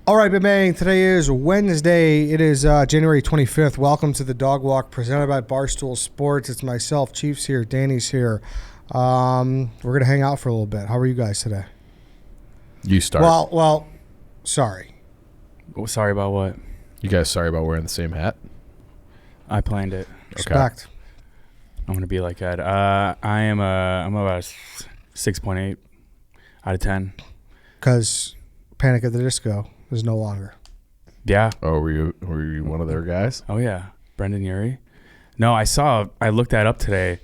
All right, bang. Today is Wednesday. It is January 25th. Welcome to the Dog Walk presented by Barstool Sports. It's myself, Chief's here, Danny's here. We're going to hang out for a little bit. How are you guys today? You start. Well, sorry. Sorry about what? You guys sorry about wearing the same hat? I planned it. Respect. I'm going to be like that. I'm about a 6.8 out of 10. Because Panic at the Disco is no longer. Yeah. Oh, were you one of their guys? Oh, yeah. Brendan Urie. No, I looked that up today.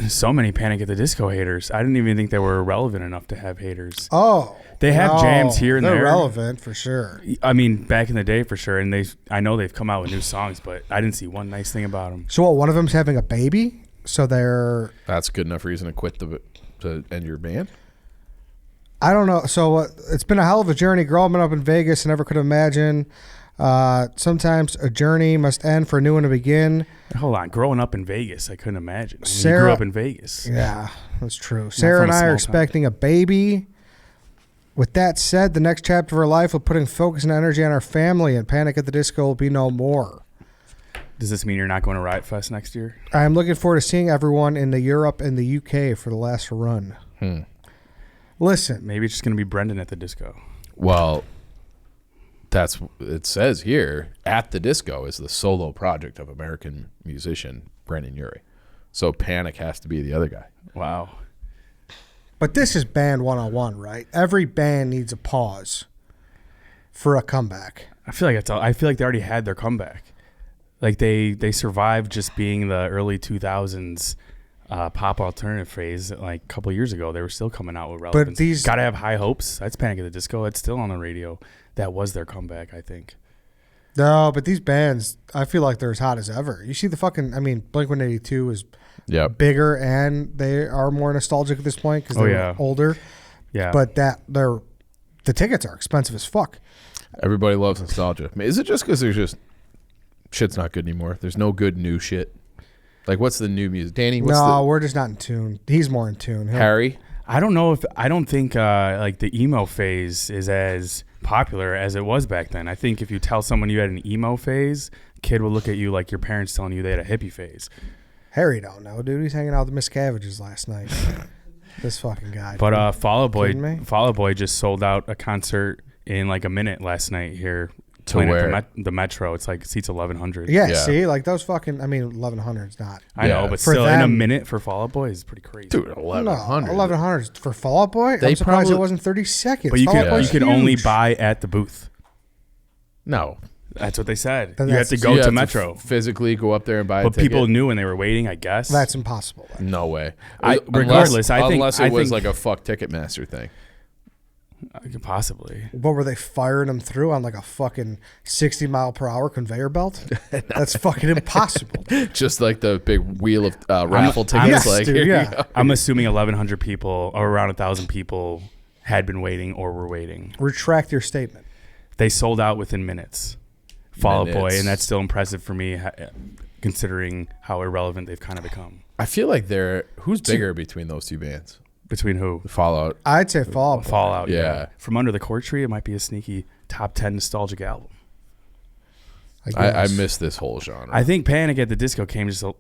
So many Panic at the Disco haters. I didn't even think they were relevant enough to have haters. Oh. They have jams here and they're there. They're relevant for sure. I mean, back in the day for sure. And I know they've come out with new songs, but I didn't see one nice thing about them. So what, one of them's having a baby? So they're... That's good enough reason to quit to end your band? I don't know. So it's been a hell of a journey. Growing up in Vegas, I never could imagine. Sometimes a journey must end for a new one to begin. Hold on. Growing up in Vegas, I couldn't imagine. I mean, Sarah, you grew up in Vegas. Yeah, that's true. Sarah and I are expecting a baby. With that said, the next chapter of our life, we're putting focus and energy on our family, and Panic at the Disco will be no more. Does this mean you're not going to Riot Fest next year? I'm looking forward to seeing everyone in Europe and the UK for the last run. Listen. Maybe it's just going to be Brendan at the disco. Well, it says here, At the Disco is the solo project of American musician Brendan Urie. So Panic has to be the other guy. Wow. But this is band 101, right? Every band needs a pause for a comeback. I feel like they already had their comeback. Like they survived just being the early 2000s pop alternative phase. Like a couple years ago, they were still coming out with relevance. But these gotta have high hopes. That's Panic at the Disco. It's still on the radio. That was their comeback, I think. No, but these bands, I feel like they're as hot as ever. You see Blink-182 is bigger and they are more nostalgic at this point because they're older. Yeah, but the tickets are expensive as fuck. Everybody loves nostalgia. I mean, is it just because there's just shit's not good anymore? There's no good new shit. Like, what's the new music? Danny, we're just not in tune. He's more in tune. Harry? I don't think like the emo phase is as popular as it was back then. I think if you tell someone you had an emo phase, kid will look at you like your parents telling you they had a hippie phase. Harry don't know, dude. He's hanging out with the Miscaviges last night. This fucking guy. But Fall Out Boy just sold out a concert in like a minute last night here. To where? At the Metro. It's like seats 1,100. Yeah, see? Like those fucking, 1,100 is not. I know, but still in a minute for Fall Out Boy is pretty crazy. Dude, 1,100. 1,100 for Fall Out Boy? I'm surprised it wasn't 30 seconds. But you can only buy at the booth. No. That's what they said. Then you have to go to Metro. Physically go up there and buy a ticket. But people knew when they were waiting, I guess. That's impossible. No way. Regardless, unless it was like a fuck Ticketmaster thing. Possibly. What were they firing them through on like a fucking 60-mile-per-hour conveyor belt? That's fucking impossible. Just like the big wheel of raffle tickets. I'm assuming 1,100 people or around 1,000 people had been waiting or were waiting. Retract your statement. They sold out within minutes. Fall Out Boy, and that's still impressive for me, considering how irrelevant they've kind of become. I feel like who's bigger between those two bands? Between who? Fallout. I'd say Fallout. Fallout, yeah. From Under the Cord Tree, it might be a sneaky top 10 nostalgic album. I miss this whole genre. I think Panic at the Disco came just a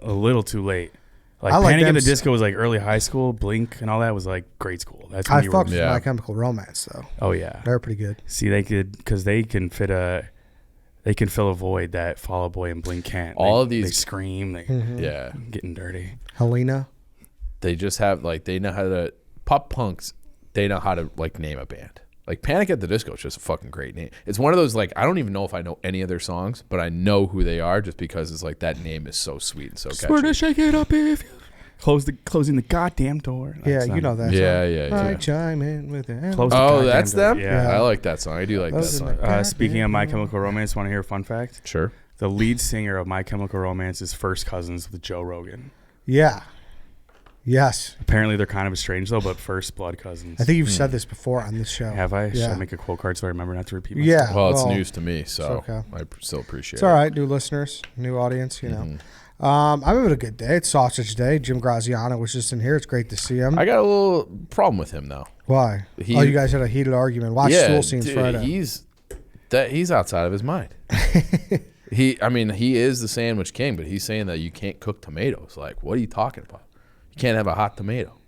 little too late. Like Panic at the Disco was like early high school. Blink and all that was like grade school. That's when I fucked with My Chemical Romance though. Oh yeah, they're pretty good. See, they can fill a void that Fall Out Boy and Blink can't. They scream. Getting dirty. Helena. They just have they know how to pop punks. They know how to name a band. Like Panic at the Disco is just a fucking great name. It's one of those I don't even know if I know any of their songs, but I know who they are just because it's that name is so sweet and so catchy. Swear to shake it up if you closing the goddamn door. You know that. Yeah. I chime in with it. That's them. Yeah, I like that song. I do like that song. Speaking of My Chemical Romance, want to hear a fun fact? Sure. The lead singer of My Chemical Romance is first cousins with Joe Rogan. Yeah. Yes. Apparently they're kind of estranged though, but first blood cousins. I think you've said this before on this show. Have I? Yeah. Should I make a quote card so I remember not to repeat myself? Yeah. Well, it's news to me, so okay. I still appreciate it. It's all right, new listeners, new audience, you know. I'm having a good day. It's Sausage Day. Jim Graziano was just in here. It's great to see him. I got a little problem with him, though. Why? You guys had a heated argument. Watch Stool Scenes dude, Friday. He's That he's outside of his mind. He is the sandwich king, but he's saying that you can't cook tomatoes. Like, what are you talking about? You can't have a hot tomato.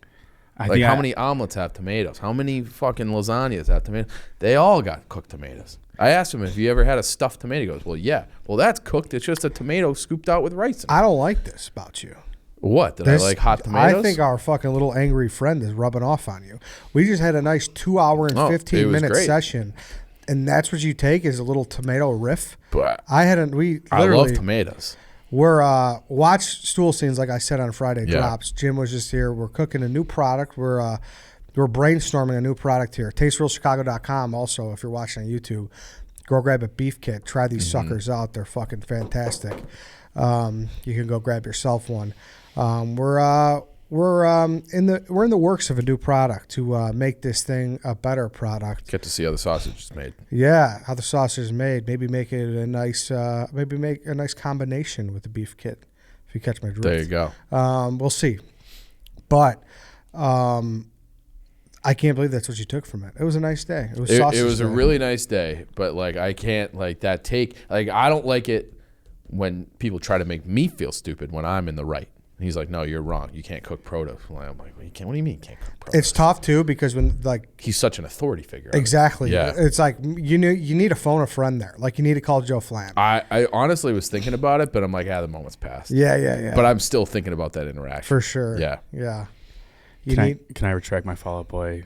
How many omelets have tomatoes? How many fucking lasagnas have tomatoes? They all got cooked tomatoes. I asked him if you ever had a stuffed tomato. He goes, well, yeah. Well, that's cooked. It's just a tomato scooped out with rice in it. I don't like this about you. What? Did I like hot tomatoes? I think our fucking little angry friend is rubbing off on you. We just had a nice 2 hour and 15-minute session, and that's what you take is a little tomato riff. But I love tomatoes. We're watch Stool Scenes, like I said on Friday drops. Jim was just here. We're cooking a new product. We're brainstorming a new product here. TasteRealChicago.com. Also, if you're watching on YouTube, go grab a beef kit. Try these suckers out. They're fucking fantastic. You can go grab yourself one. We're in the works of a new product to make this thing a better product. Get to see how the sausage is made. Yeah, how the sausage is made. Maybe make it a nice combination with the beef kit. If you catch my drift. There you go. We'll see. But I can't believe that's what you took from it. It was a nice day. It was sausage. It was a really nice day, but like I can't like that take. Like I don't like it when people try to make me feel stupid when I'm in the right. He's like, no, you're wrong. You can't cook produce. I'm like, what do you mean you can't cook produce? It's tough too because when like he's such an authority figure. Exactly. Yeah. It's like you need to phone a friend there. Like you need to call Joe Flam. I honestly was thinking about it, but I'm like, the moment's passed. Yeah. But I'm still thinking about that interaction. For sure. Yeah. Can I retract my Fall Out Boy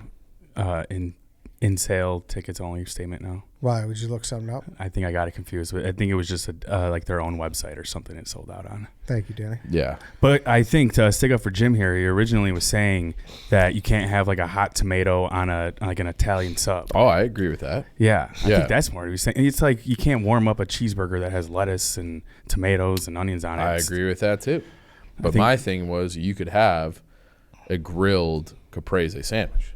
in sale tickets only statement now? Why? Would you look something up? I think I got it confused. I think it was just like their own website or something it sold out on. Thank you, Danny. Yeah. But I think to stick up for Jim here, he originally was saying that you can't have like a hot tomato on an Italian sub. Oh, I agree with that. Yeah. I think that's more. He was saying it's like you can't warm up a cheeseburger that has lettuce and tomatoes and onions on it. I agree with that too. But my thing was you could have a grilled caprese sandwich.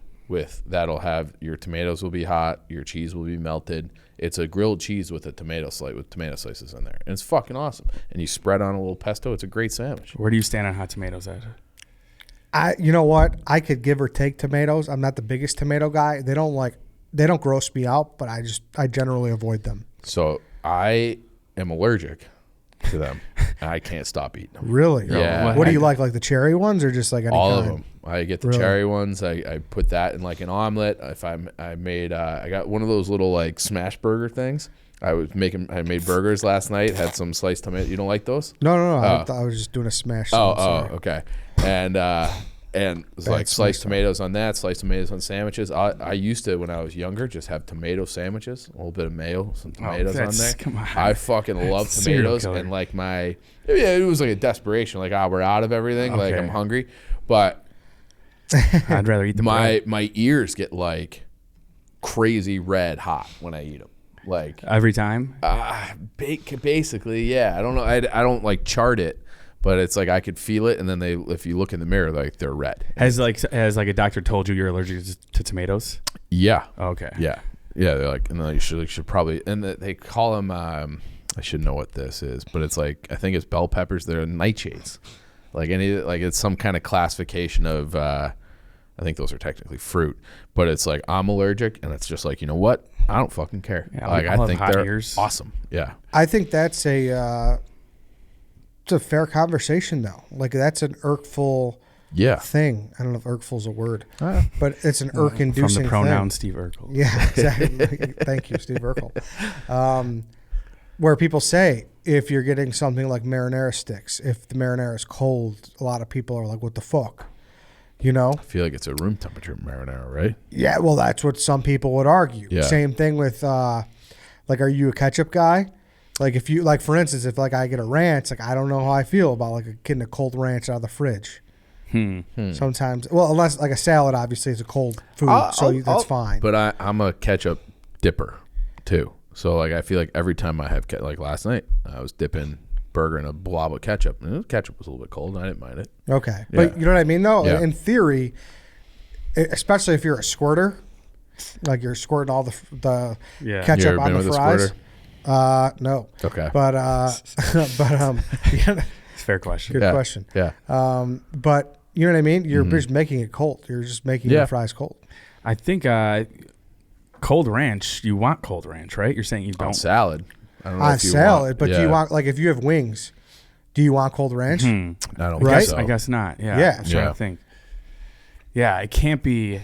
That'll have your tomatoes will be hot, your cheese will be melted. It's a grilled cheese with a tomato slices in there, and it's fucking awesome. And you spread on a little pesto. It's a great sandwich. Where do you stand on hot tomatoes at? You know what? I could give or take tomatoes. I'm not the biggest tomato guy. They don't gross me out, but I generally avoid them. So I am allergic to them. And I can't stop eating them. Really? Yeah. What do you like the cherry ones or just like any all kind? of them? I get the cherry ones. I put that in like an omelet. If I got one of those little like smash burger things. I made burgers last night. Had some sliced tomato. You don't like those? No. I was just doing a smash. Okay. And it's like sliced tomatoes on that, sliced tomatoes on sandwiches. I used to, when I was younger, just have tomato sandwiches, a little bit of mayo, some tomatoes on there. Come on. I fucking love tomatoes. And like it was like a desperation. Like, we're out of everything. Okay. Like, I'm hungry. But I'd rather eat the bread. My ears get like crazy red hot when I eat them. Like every time? Basically, yeah. I don't know. I don't like chart it. But it's like I could feel it, and then if you look in the mirror, like they're red. Has a doctor told you you're allergic to tomatoes? Yeah. Okay. Yeah. They're like, and then you should probably, and they call them. I should know what this is, but it's like I think it's bell peppers. They're nightshades. It's some kind of classification of. I think those are technically fruit, but it's like I'm allergic, and it's just like, you know what? I don't fucking care. Yeah, I think they're ears. awesome. Yeah. I think that's it's a fair conversation, though. Like, that's an irkful thing. I don't know if irkful's a word, but it's an irk-inducing from the pronoun thing. Steve Urkel. Yeah, exactly. Thank you, Steve Urkel. Where people say, if you're getting something like marinara sticks, if the marinara is cold, a lot of people are like, what the fuck? You know? I feel like it's a room temperature marinara, right? Yeah, well, that's what some people would argue. Yeah. Same thing with, are you a ketchup guy? Like if you for instance, if like I get a ranch, like I don't know how I feel about like getting a cold ranch out of the fridge. Sometimes, well, unless like a salad, obviously it's a cold food, that's fine. But I'm a ketchup dipper too. So like I feel like every time I have like last night, I was dipping burger in a blob of ketchup, and the ketchup was a little bit cold, and I didn't mind it. Okay, but you know what I mean though. Yeah. In theory, especially if you're a squirter, like you're squirting all the ketchup on the fries. No. Okay. But Fair question. Good question. Yeah. But you know what I mean? You're just making it cold. You're just making your fries cold. I think Cold ranch, you want cold ranch, right? You're saying you On don't. salad. I don't know On if you salad, want, but do you want, like, if you have wings, do you want cold ranch? I don't Right? think so. I guess not. Yeah. Yeah. I'm trying to think. Yeah, it can't be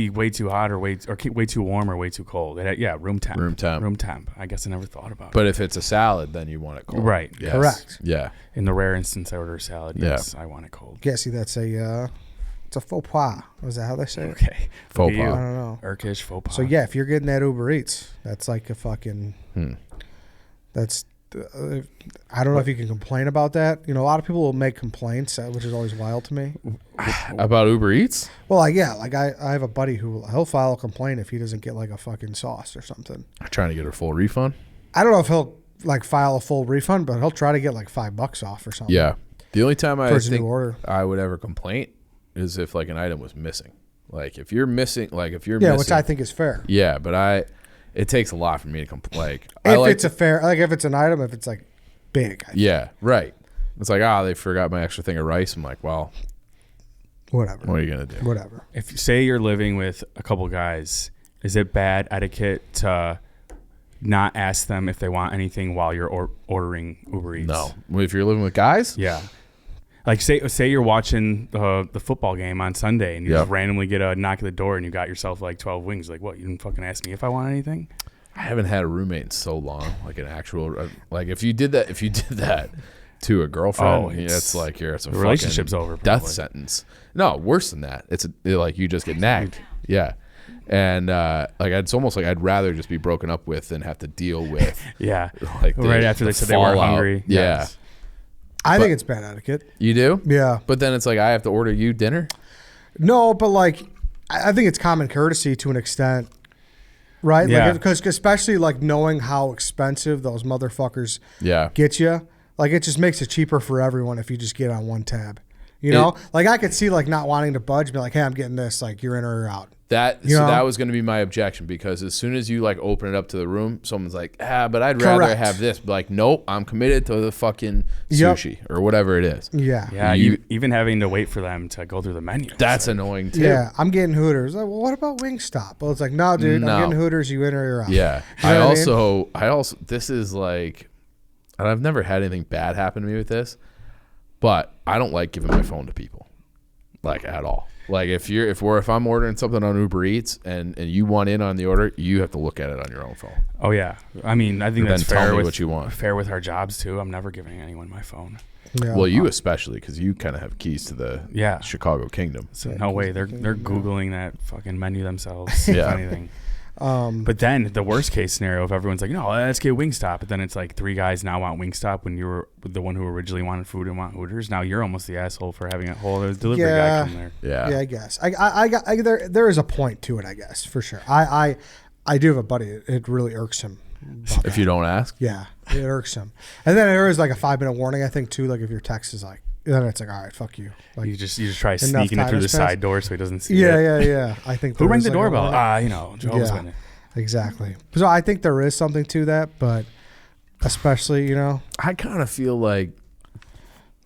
way too hot or way too warm or way too cold. Room temp. Room temp. Room temp. I guess I never thought about it. But if it's a salad, then you want it cold. Right. Yes. Correct. Yeah. In the rare instance I order a salad, Yeah. yes, I want it cold. Yeah, see, that's it's a faux pas. Is that how they say it? Okay. Faux Look at pas. I you. don't know. Urkish faux pas. So yeah, if you're getting that Uber Eats, that's like a fucking. That's. I don't know if you can complain about that. You know, a lot of people will make complaints, which is always wild to me. About Uber Eats? Well, like, yeah, like I have a buddy he'll file a complaint if he doesn't get like a fucking sauce or something. Trying to get a full refund? I don't know if he'll like file a full refund, but he'll try to get like $5 off or something. Yeah. The only time I For his think new order. I would ever complain is if like an item was missing. Like if you're missing, Yeah, missing, which I think is fair. yeah, but it takes a lot for me to complain. Like If it's a fair, like if it's an item, if it's like big. yeah, right. It's like, they forgot my extra thing of rice. I'm like, well, Whatever. what are you gonna do? Whatever. if you say you're living with a couple guys, is it bad etiquette to not ask them if they want anything while you're ordering Uber Eats? No, if you're living with guys, Yeah. Like say you're watching the football game on Sunday and you just randomly get a knock at the door and you got yourself like 12 wings. Like, what? You didn't fucking ask me if I want anything? I haven't had a roommate in so long. Like an actual, like if you did that to a girlfriend, it's like it's a the relationship's fucking over. death probably. sentence. No, worse than that. It's like you just get nagged. Yeah. And like it's almost like I'd rather just be broken up with than have to deal with Yeah. like Right after they said they were fallout. hungry. Yeah. Yes. I think it's bad etiquette. You do? Yeah. But then it's like I have to order you dinner? No, but like I think it's common courtesy to an extent. Right? Yeah. Like because especially like knowing how expensive those motherfuckers Yeah. get you, like it just makes it cheaper for everyone if you just get on one tab. You know? Like I could see like not wanting to budge, be like, hey, I'm getting this, like you're in or you're out. That You know? that was going to be my objection because as soon as you like open it up to the room, someone's like, but I'd rather Correct. have this. Like, nope, I'm committed to the fucking Yep. sushi or whatever it is. Yeah. Yeah. You- Even having to wait for them to go through the menu. That's annoying too. Yeah, I'm getting Hooters. Like, well, what about Wingstop? Well, it's like, no, dude, No. I'm getting Hooters. You in or you're out. Yeah. You know what I also, this is like, and I've never had anything bad happen to me with this, but I don't like giving my phone to people, like at all. Like if I'm ordering something on Uber Eats and you want in on the order, you have to look at it on your own phone. Oh yeah. I mean, I think Then that's tell fair me with what you want. Fair with our jobs too. I'm never giving anyone my phone. Yeah. Well, you especially because you kind of have keys to the Yeah. Chicago Kingdom. So no way. They're googling that fucking menu themselves. If Yeah. anything. But then the worst case scenario, if everyone's like, no, let's get Wingstop, but then it's like 3 guys now want Wingstop when you were the one who originally wanted food and want Hooters. Now you're almost the asshole for having a whole other delivery guy come there. Yeah. Yeah, I guess. There is a point to it, I guess, for sure. I do have a buddy. It really irks him. about If that. you don't ask. Yeah, it irks him. And then there is like a 5-minute warning, I think, too. Like if your text is like, then it's like, all right, fuck you. Like, You just try Enough sneaking it time through the has passed. side door so he doesn't see yeah, it. yeah. I think Who there rang is, the like, a doorbell? warning. Joe's Yeah. in it. Exactly. So I think there is something to that, but especially, I kind of feel like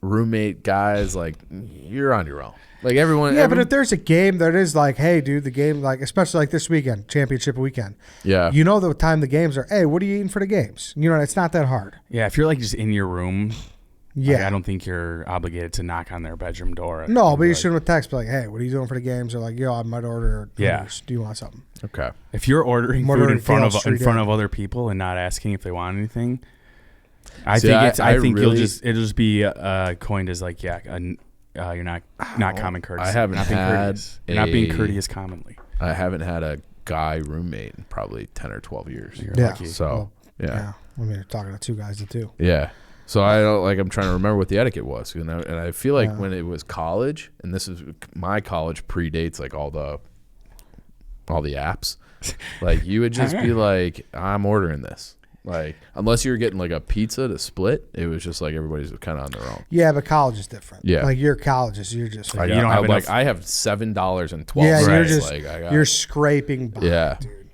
roommate guys, like you're on your own. Like everyone. yeah, but if there's a game that is like, hey, dude, the game, like, especially like this weekend, championship weekend, yeah. you know the time the games are, hey, what are you eating for the games? You know, it's not that hard. Yeah, if you're like just in your room, Yeah. like, I don't think you're obligated to knock on their bedroom door. No, but you Like, should have text, be like, hey, what are you doing for the games? Or like, yo, I might order Yeah. Hooters. Do you want something? Okay. If you're ordering I'm food ordering in front Gale of Street Inn. other people and not asking if they want anything, I See, think I think really- it'll just be coined as like you're not common courtesy. I haven't You're not being had courteous. You're not being a- courteous commonly. I haven't had a guy roommate in probably 10 or 12 years. You're Yeah. lucky. So, Well, yeah. I mean, you're talking to 2 guys to 2. Yeah. So I don't like. I'm trying to remember what the etiquette was, and I feel like Yeah. when it was college, and this is my college predates like all the apps. Like you would just be like, I'm ordering this. Like unless you were getting like a pizza to split, it was just like everybody's kind of on their own. Yeah, but college is different. Yeah. Like your colleges, you're just like, you don't have enough- I have $7.12. yeah, you're Right. just, like I got, you're scraping by, Yeah. dude.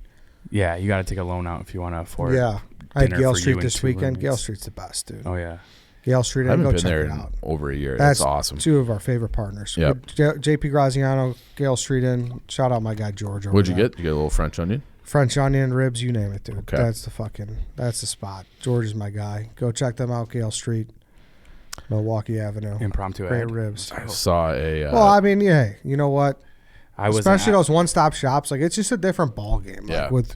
Yeah, you got to take a loan out if you want to afford. Yeah. I had dinner Gale for you Street and this 2 weekend. Gale roommates. Street's the best, dude. Oh yeah. Gale Street, I haven't go been check there it in out. over a year. That's That's awesome. 2 of our favorite partners. Yep. JP Graziano, Gale Street Inn. Shout out my guy George. Over What'd you there. get? You get a little French onion? French onion, ribs, you name it, dude. Okay. That's the spot. George is my guy. Go check them out, Gale Street, Milwaukee Avenue. Impromptu Great ad. ribs. I saw a. Well, I mean, yeah, you know what? Especially at- those one-stop shops, like it's just a different ball game. Yeah. Like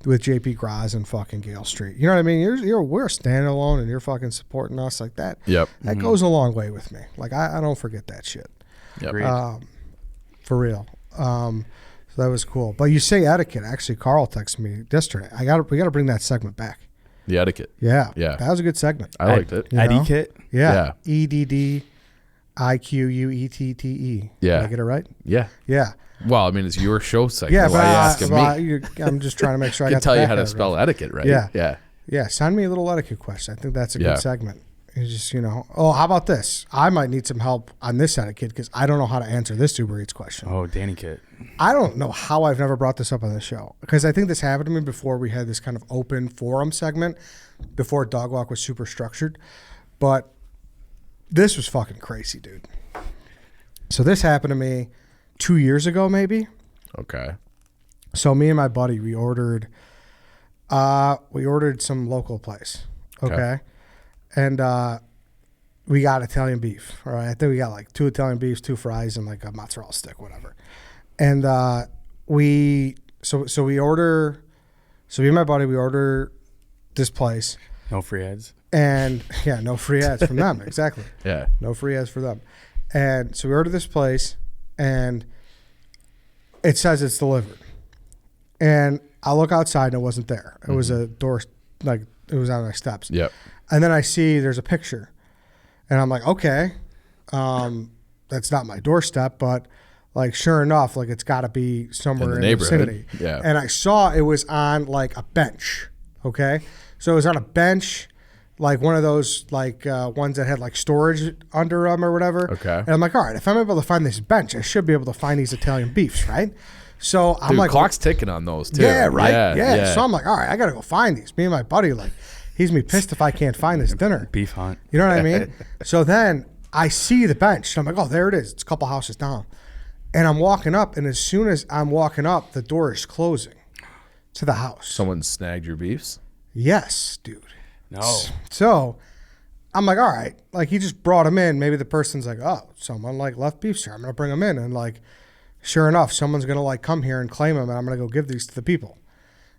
with JP Graz and fucking Gale Street. You know what I mean? We're standing alone and you're fucking supporting us like that. Yep. That goes a long way with me. Like I don't forget that shit. Yep. Agreed. For real. So that was cool. But you say etiquette. Actually, Carl texted me yesterday. We gotta bring that segment back. The etiquette. Yeah. Yeah. That was a good segment. I liked it. You know? Etiquette. Yeah. EDDIQUETTE. Yeah. Did I get it right? Yeah. Yeah. Well, I mean, it's your show segment. Yeah, Why are you asking me? I'm just trying to make sure I I can got tell the you back how of to it spell right. etiquette, right? Yeah. Yeah. Yeah, send me a little etiquette question. I think that's a Yeah. good segment. It's just, how about this? I might need some help on this etiquette because I don't know how to answer this Uber Eats question. Oh, Danny Kit. I don't know how I've never brought this up on the show because I think this happened to me before we had this kind of open forum segment before Dog Walk was super structured. But this was fucking crazy, dude. So this happened to me 2 years ago, maybe. Okay. So me and my buddy, we ordered some local place. Okay. And we got Italian beef. All right. I think we got like 2 Italian beefs, 2 fries, and like a mozzarella stick, whatever. And me and my buddy, we order this place. No free ads. And yeah, no free ads from them. Exactly. Yeah. No free ads for them. And so we order this place and it says it's delivered. And I look outside and it wasn't there. It was a door, like it was on my steps. Yep. And then I see there's a picture. And I'm like, okay, that's not my doorstep, but like sure enough, like it's got to be somewhere in the vicinity. Yeah. And I saw it was on like a bench. Okay. So it was on a bench, like one of those like ones that had like storage under them or whatever. Okay. And I'm like, all right, if I'm able to find this bench, I should be able to find these Italian beefs, right? So I'm Dude, like, clock's ticking on those too. yeah, right. Yeah. So I'm like, all right, I got to go find these. Me and my buddy, like, he's me pissed if I can't find this dinner. Beef hunt. You know what I mean? So then I see the bench. And I'm like, oh, there it is. It's a couple houses down. And I'm walking up, and as soon as I'm walking up, the door is closing to the house. Someone snagged your beefs? Yes, dude. No. So I'm like, all right. Like, he just brought them in. Maybe the person's like, oh, someone like left beefs here. I'm going to bring them in. And like, sure enough, someone's going to like come here and claim them, and I'm going to go give these to the people,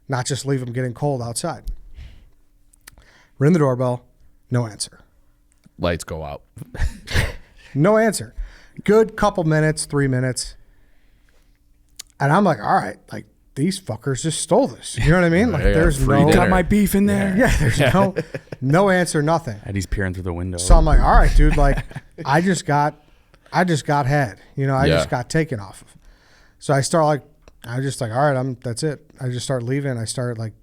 not just leave them getting cold outside. Ring the doorbell, no answer. Lights go out. No answer. Good couple minutes, 3 minutes. And I'm like, all right, like these fuckers just stole this. You know what I mean? Like Yeah, there's free no dinner. Got my beef in there. Yeah, there's no answer, nothing. And he's peering through the window. So I'm like, all right, dude, like I just got had. You know, I Yeah. just got taken off of. So I just like, all right, that's it. I just start leaving. I start like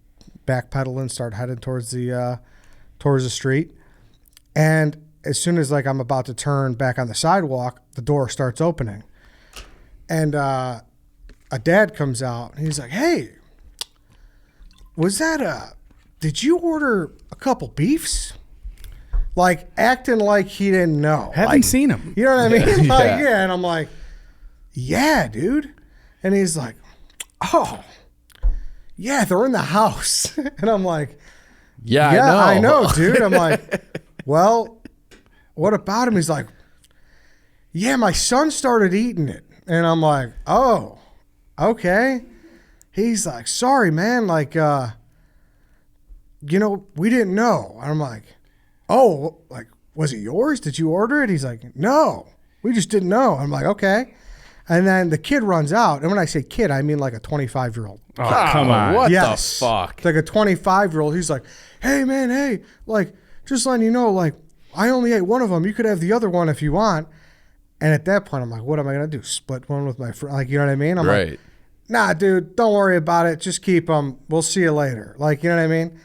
backpedaling, start heading towards the street. And as soon as like I'm about to turn back on the sidewalk, the door starts opening. And a dad comes out and he's like, hey, was that did you order a couple beefs? Like acting like he didn't know. Haven't seen him. You know what I mean? Like, Yeah. yeah. And I'm like, yeah, dude. And he's like, oh, yeah, they're in the house. And I'm like, Yeah, I know, dude. I'm like, well, what about him? He's like, yeah, my son started eating it. And I'm like, oh, okay. He's like, sorry, man. Like, we didn't know. And I'm like, oh, like, was it yours? Did you order it? He's like, no, we just didn't know. I'm like, okay. And then the kid runs out. And when I say kid, I mean like a 25-year-old. Oh, come on. What Yes. the fuck? Like a 25-year-old. He's like, hey, man, hey, like, just letting you know, like, I only ate one of them. You could have the other one if you want. And at that point, I'm like, what am I going to do? Split one with my friend? Like, you know what I mean? I'm Right. like, nah, dude, don't worry about it. Just keep them. We'll see you later. Like, you know what I mean?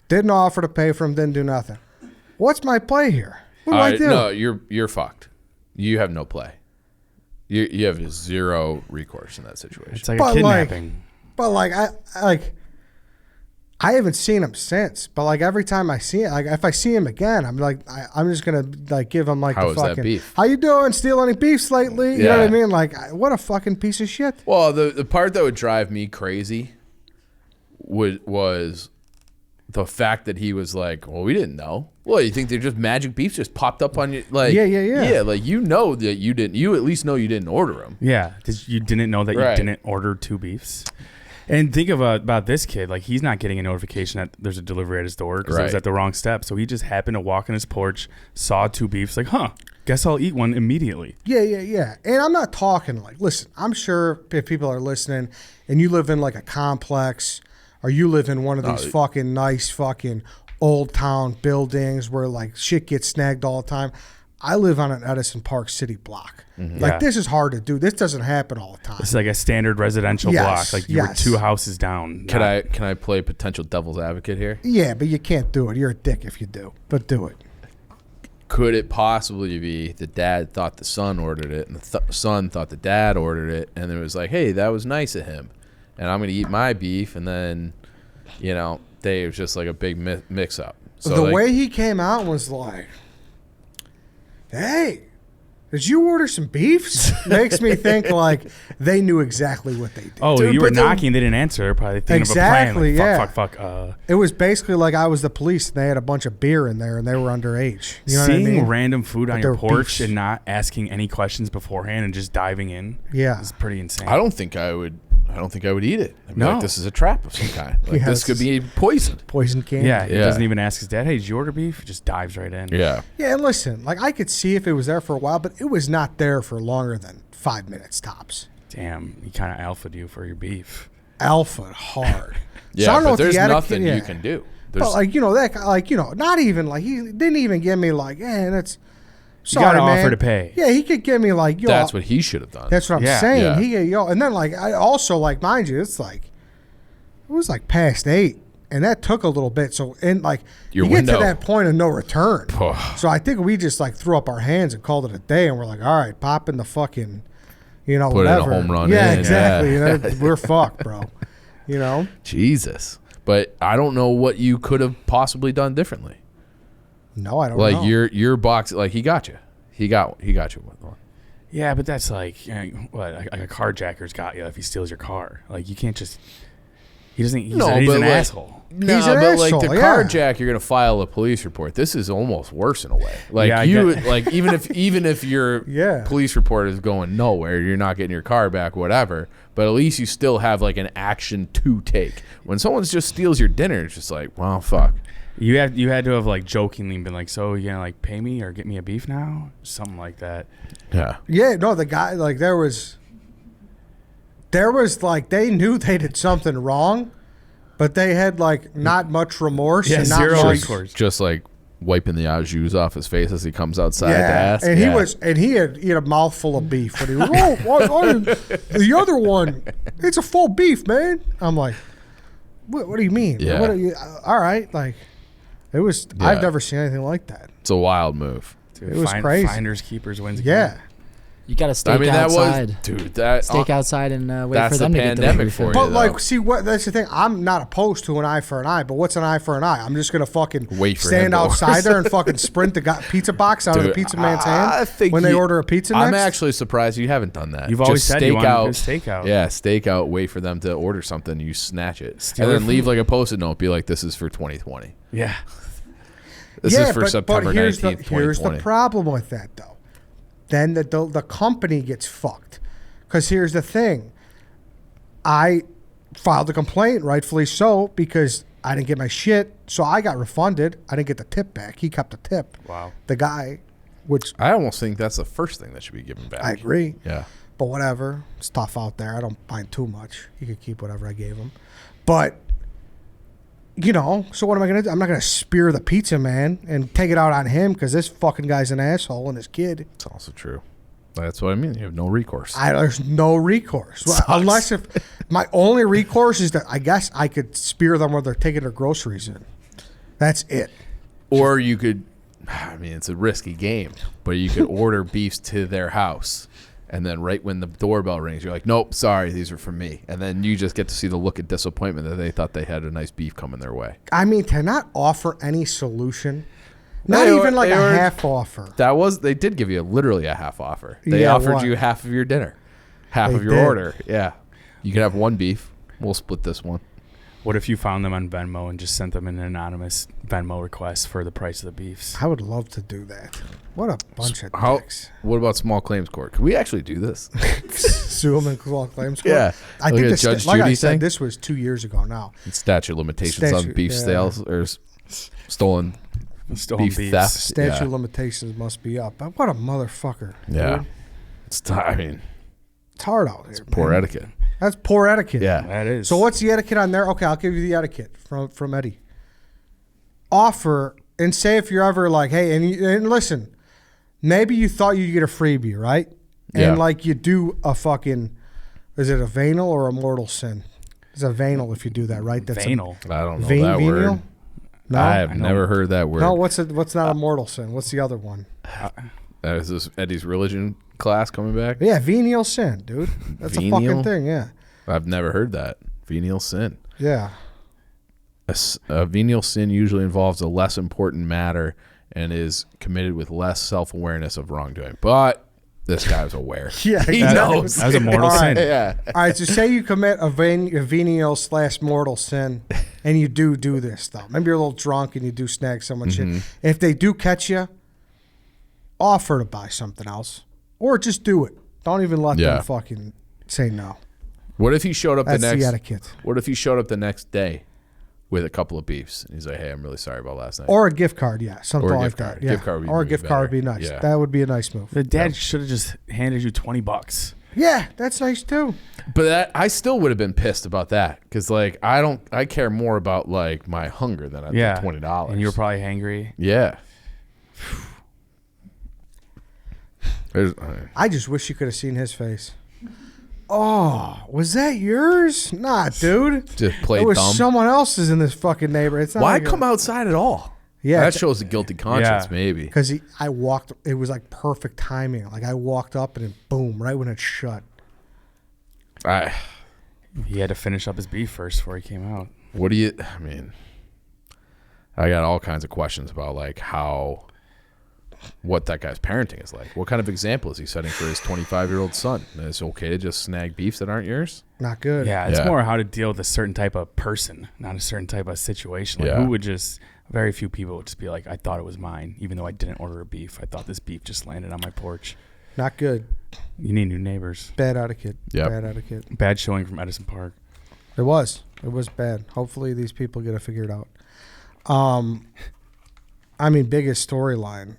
Didn't offer to pay for them. Didn't do nothing. What's my play here? What do I do? No, you're fucked. You have no play. You have zero recourse in that situation. It's like But, a kidnapping. But like I haven't seen him since. But like every time I see it, like if I see him again, I'm like I'm just gonna like give him like How the is that fucking beef? how you doing? Steal any beefs lately? You know what I Yeah. mean? Like what a fucking piece of shit. Well, the part that would drive me crazy was the fact that he was like, well, we didn't know. Well, you think they're just magic beefs just popped up on you? Like, yeah. Like, you know that you didn't. You at least know you didn't order them. Yeah, you didn't know that you didn't order 2 beefs. And think about this kid. Like, he's not getting a notification that there's a delivery at his door because it was at the wrong step. So he just happened to walk on his porch, saw 2 beefs, like, guess I'll eat one immediately. Yeah. And I'm not talking like, listen, I'm sure if people are listening and you live in like a complex or you live in one of these fucking nice fucking old town buildings where like shit gets snagged all the time. I live on an Edison Park City block. Mm-hmm. Like, this is hard to do. This doesn't happen all the time. It's like a standard residential block. Like, you were 2 houses down. Can I play potential devil's advocate here? Yeah, but you can't do it. You're a dick if you do. But do it. Could it possibly be the dad thought the son ordered it and the son thought the dad ordered it, and it was like, hey, that was nice of him, and I'm going to eat my beef, and then, it was just like a big mix-up. So the way he came out was like, hey, did you order some beefs? Makes me think like they knew exactly what they did. Oh, dude, you were knocking, they didn't answer. They're probably thinking exactly, of a plan. Like, fuck. It was basically like I was the police and they had a bunch of beer in there and they were underage. You know Seeing what I mean? random food on your porch beefs. and not asking any questions beforehand and just diving in is pretty insane. I don't think I would eat it. I'd be No. like, this is a trap of some kind. Like, this could be poisoned. Poison candy. Yeah, he doesn't even ask his dad, hey, did you order beef? He just dives right in. Yeah. Yeah, and listen, like I could see if it was there for a while, but it was not there for longer than 5 minutes tops. Damn, he kind of alphaed you for your beef. Alpha hard. Yeah, So I don't know but what there's the etiquette- nothing you can do. But like, not even like he didn't even give me like, that's You got to man. offer to pay. Yeah, he could give me like, That's what he should have done. That's what I'm Yeah. saying. Yeah. And then like I also like, mind you, it's like it was like past 8, and that took a little bit. So and like Your you get window. to that point of no return. So I think we just like threw up our hands and called it a day, and we're like, all right, pop in the fucking, Put in a whatever. home run Yeah, in, exactly. yeah. We're fucked, bro. Jesus. But I don't know what you could have possibly done differently. No, I don't know. Like your box, like he got you. He got you with one. Yeah, but that's like, what, like a carjacker's got you if he steals your car. Like, you can't just, he's an asshole. No, He's an but like asshole, the carjack, you're gonna file a police report. This is almost worse in a way. Like Yeah, like even if your police report is going nowhere, you're not getting your car back, whatever. But at least you still have like an action to take. When someone just steals your dinner, it's just like, well, fuck. You had to have like jokingly been like, so you gonna like pay me or get me a beef now? Something like that. Yeah. Yeah, no, the guy like there was like they knew they did something wrong, but they had like not much remorse. Yeah, and not zero much, recourse. Just like wiping the au jus off his face as he comes outside to Yeah, ask. and he had a mouthful of beef. And he was, the other one, it's a full beef, man. I'm like, what do you mean? Yeah. What are you, all right, like it was. Yeah. I've never seen anything like that. It's a wild move. Dude, It was crazy. Finders keepers wins. Yeah. You got to stake I mean, outside. that Stake outside and wait that's for them the to get the pandemic beef for in. you. But though. like, see what? That's the thing. I'm not opposed to an eye for an eye, but what's an eye for an eye? I'm just gonna fucking Wait for him stand to outside order. there and fucking sprint the pizza box out of the Dude, pizza man's I hand think when they order a pizza. I'm next? actually surprised you haven't done that. You've always Just said you stake wanted out, to stake out. Yeah, stake out. Wait for them to order something. You snatch it, Steal and their then leave food. like a post-it note. Be like, "This is for 2020. Yeah. This is for September here's 19th, 2020." Here's the problem with that, though. Then the company gets fucked. Because here's the thing. I filed a complaint, rightfully so, because I didn't get my shit, so I got refunded. I didn't get the tip back. He kept the tip. Wow. The guy, which I almost think that's the first thing that should be given back. I agree. Yeah. But whatever. It's tough out there. I don't mind too much. He could keep whatever I gave him. But, so what am I going to do? I'm not going to spear the pizza man and take it out on him because this fucking guy's an asshole and his kid. It's also true. That's what I mean. You have no recourse. There's no recourse. Well, unless if my only recourse is that I guess I could spear them where they're taking their groceries in. That's it. Or you could, I mean, it's a risky game, but you could order beefs to their house. And then right when the doorbell rings, you're like, nope, sorry, these are for me. And then you just get to see the look of disappointment that they thought they had a nice beef coming their way. I mean, to not offer any solution, not even like a half offer. They did give you literally a half offer. They Yeah, offered what? you half of your dinner, half They of your did. order. Yeah. You can have one beef. We'll split this one. What if you found them on Venmo and just sent them an anonymous Venmo request for the price of the beefs? I would love to do that. What a bunch of dicks. What about small claims court? Can we actually do this? Sue them in small claims court? Yeah. I Like think a this, Judge like I Judy said, thing? this was 2 years ago now. Statute of limitations on beef sales or stolen Stolen beef beefs. theft. Statute of limitations must be up. But what a motherfucker. Yeah. Dude. It's it's hard out here. poor man. etiquette. That's poor etiquette. Yeah. That is. So what's the etiquette on there? Okay, I'll give you the etiquette from Eddie. Offer and say if you're ever like, hey, and listen, maybe you thought you'd get a freebie, right? Yeah. And like you do a fucking, is it a venal or a mortal sin? It's a venal if you do that, right? That's Venal. I don't know Venial? that word. No, I have never heard that word. no. What's not a mortal sin? What's the other one? Is this Eddie's religion class coming back? Yeah, venial sin, dude. That's a Venial? fucking thing. Yeah, I've never heard that. Venial sin. yeah. A venial sin usually involves a less important matter and is committed with less self-awareness of wrongdoing. But this guy was aware. Yeah, He exactly. knows. That was a mortal All right. sin. Yeah. All right, so say you commit a venial/mortal sin, and you do this though. Maybe you're a little drunk and you do snag someone's shit. If they do catch you, offer to buy something else, or just do it. Don't even let Yeah. them fucking say no. What if he showed up That's the next? the etiquette. What if he showed up the next day with a couple of beefs? And he's like, "Hey, I'm really sorry about last night." Or a gift card, yeah, something Or a like gift that. card. Yeah. Gift card would be or a way gift card would be better. nice. Yeah. That would be a nice move. The dad should have just handed you $20. Yeah, that's nice too. But I still would have been pissed about that because, like, I care more about like my hunger than I Yeah. think $20. And you were probably hangry. Yeah. I just wish you could have seen his face. Oh, was that yours? Nah, dude. Just play It was dumb. someone else's in this fucking neighborhood. It's not Why like come outside at all? Yeah, That shows a guilty conscience, Yeah. maybe. because I walked. It was like perfect timing. Like I walked up and then boom, right when it shut. He had to finish up his beef first before he came out. What do you? I mean, I got all kinds of questions about like what that guy's parenting is like. What kind of example is he setting for his 25-year-old son? And it's okay to just snag beefs that aren't yours? Not good. Yeah, it's Yeah. more how to deal with a certain type of person, not a certain type of situation. Like Yeah. who would just, very few people would just be like, I thought it was mine, even though I didn't order a beef. I thought this beef just landed on my porch. Not good. You need new neighbors. Bad etiquette. Yep. Bad etiquette. Bad showing from Edison Park. It was. It was bad. Hopefully these people get it figured out. I mean, biggest storyline.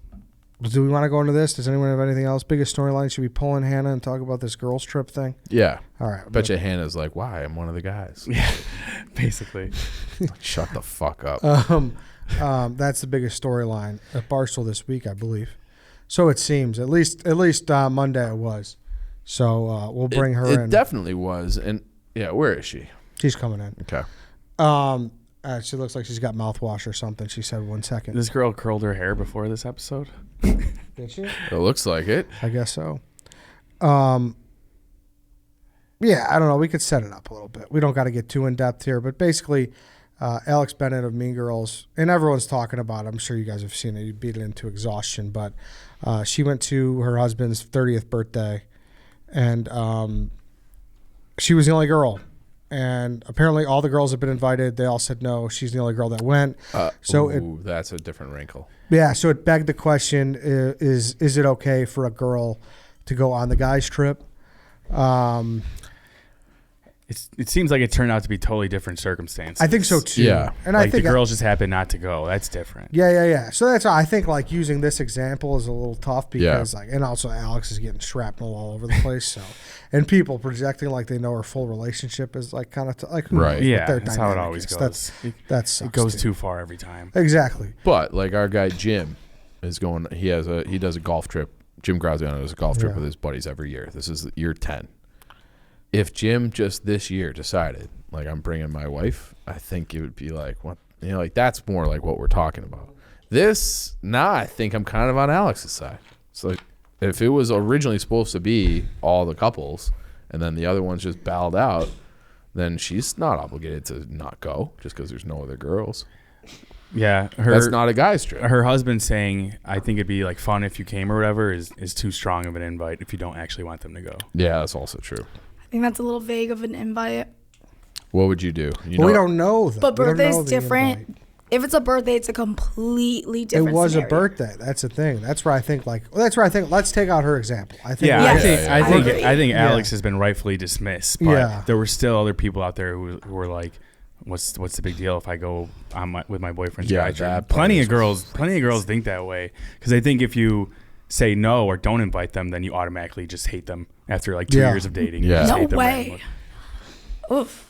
Do we want to go into this? Does anyone have anything else? Biggest storyline? Should we pull in Hannah and talk about this girls trip thing? Yeah. All right. I bet you Hannah's like, why? I'm one of the guys. Yeah, basically. Shut the fuck up. That's the biggest storyline at Barstool this week, I believe. So it seems. At least Monday it was. So we'll bring her in. It definitely was. And yeah, where is she? She's coming in. Okay. She looks like she's got mouthwash or something. She said 1 second. This girl curled her hair before this episode. Did she? It looks like it. I guess so. Yeah, I don't know. We could set it up a little bit. We don't got to get too in depth here, but basically, Alex Bennett of Mean Girls, and everyone's talking about it. I'm sure you guys have seen it. You beat it into exhaustion, but she went to her husband's 30th birthday, and she was the only girl. And apparently, all the girls have been invited. They all said no. She's the only girl that went. That's a different wrinkle. Yeah, so it begged the question: is it okay for a girl to go on the guys' trip? It seems like it turned out to be totally different circumstances. I think so too. Yeah. and Like I think the girls just happened not to go. That's different. Yeah. So that's why I think like using this example is a little tough because and also Alex is getting shrapnel all over the place. So, and people projecting like they know her full relationship is like kind of like who Right. knows what Yeah, their that's how it dynamic always is. goes. That sucks. It goes too. too far every time. Exactly. But like our guy Jim is going. He does a golf trip. Jim Graziano does a golf trip with his buddies every year. This is year 10. If Jim just this year decided, like, I'm bringing my wife, I think it would be like, what, like that's more like what we're talking about. I think I'm kind of on Alex's side. It's like if it was originally supposed to be all the couples and then the other ones just bowed out, then she's not obligated to not go just because there's no other girls. Yeah, That's not a guy's trip. Her husband saying, I think it'd be like fun if you came or whatever is too strong of an invite if you don't actually want them to go. Yeah, that's also true. I think that's a little vague of an invite. What would you do? You But we don't know though. But We don't know birthday's the different. invite. If it's a birthday, it's a completely different It was scenario. a birthday. That's the thing. That's where I think let's take out her example. I think Yeah, Yes. I think Yeah. Alex has been rightfully dismissed, but Yeah. there were still other people out there who were like, "What's the big deal if I go with my boyfriend's Yeah, guy trip?" that Plenty part of girls think that way because they think if you say no or don't invite them, then you automatically just hate them after like 2 Yeah. years of dating. Yeah. You just No hate them way. randomly. Oof.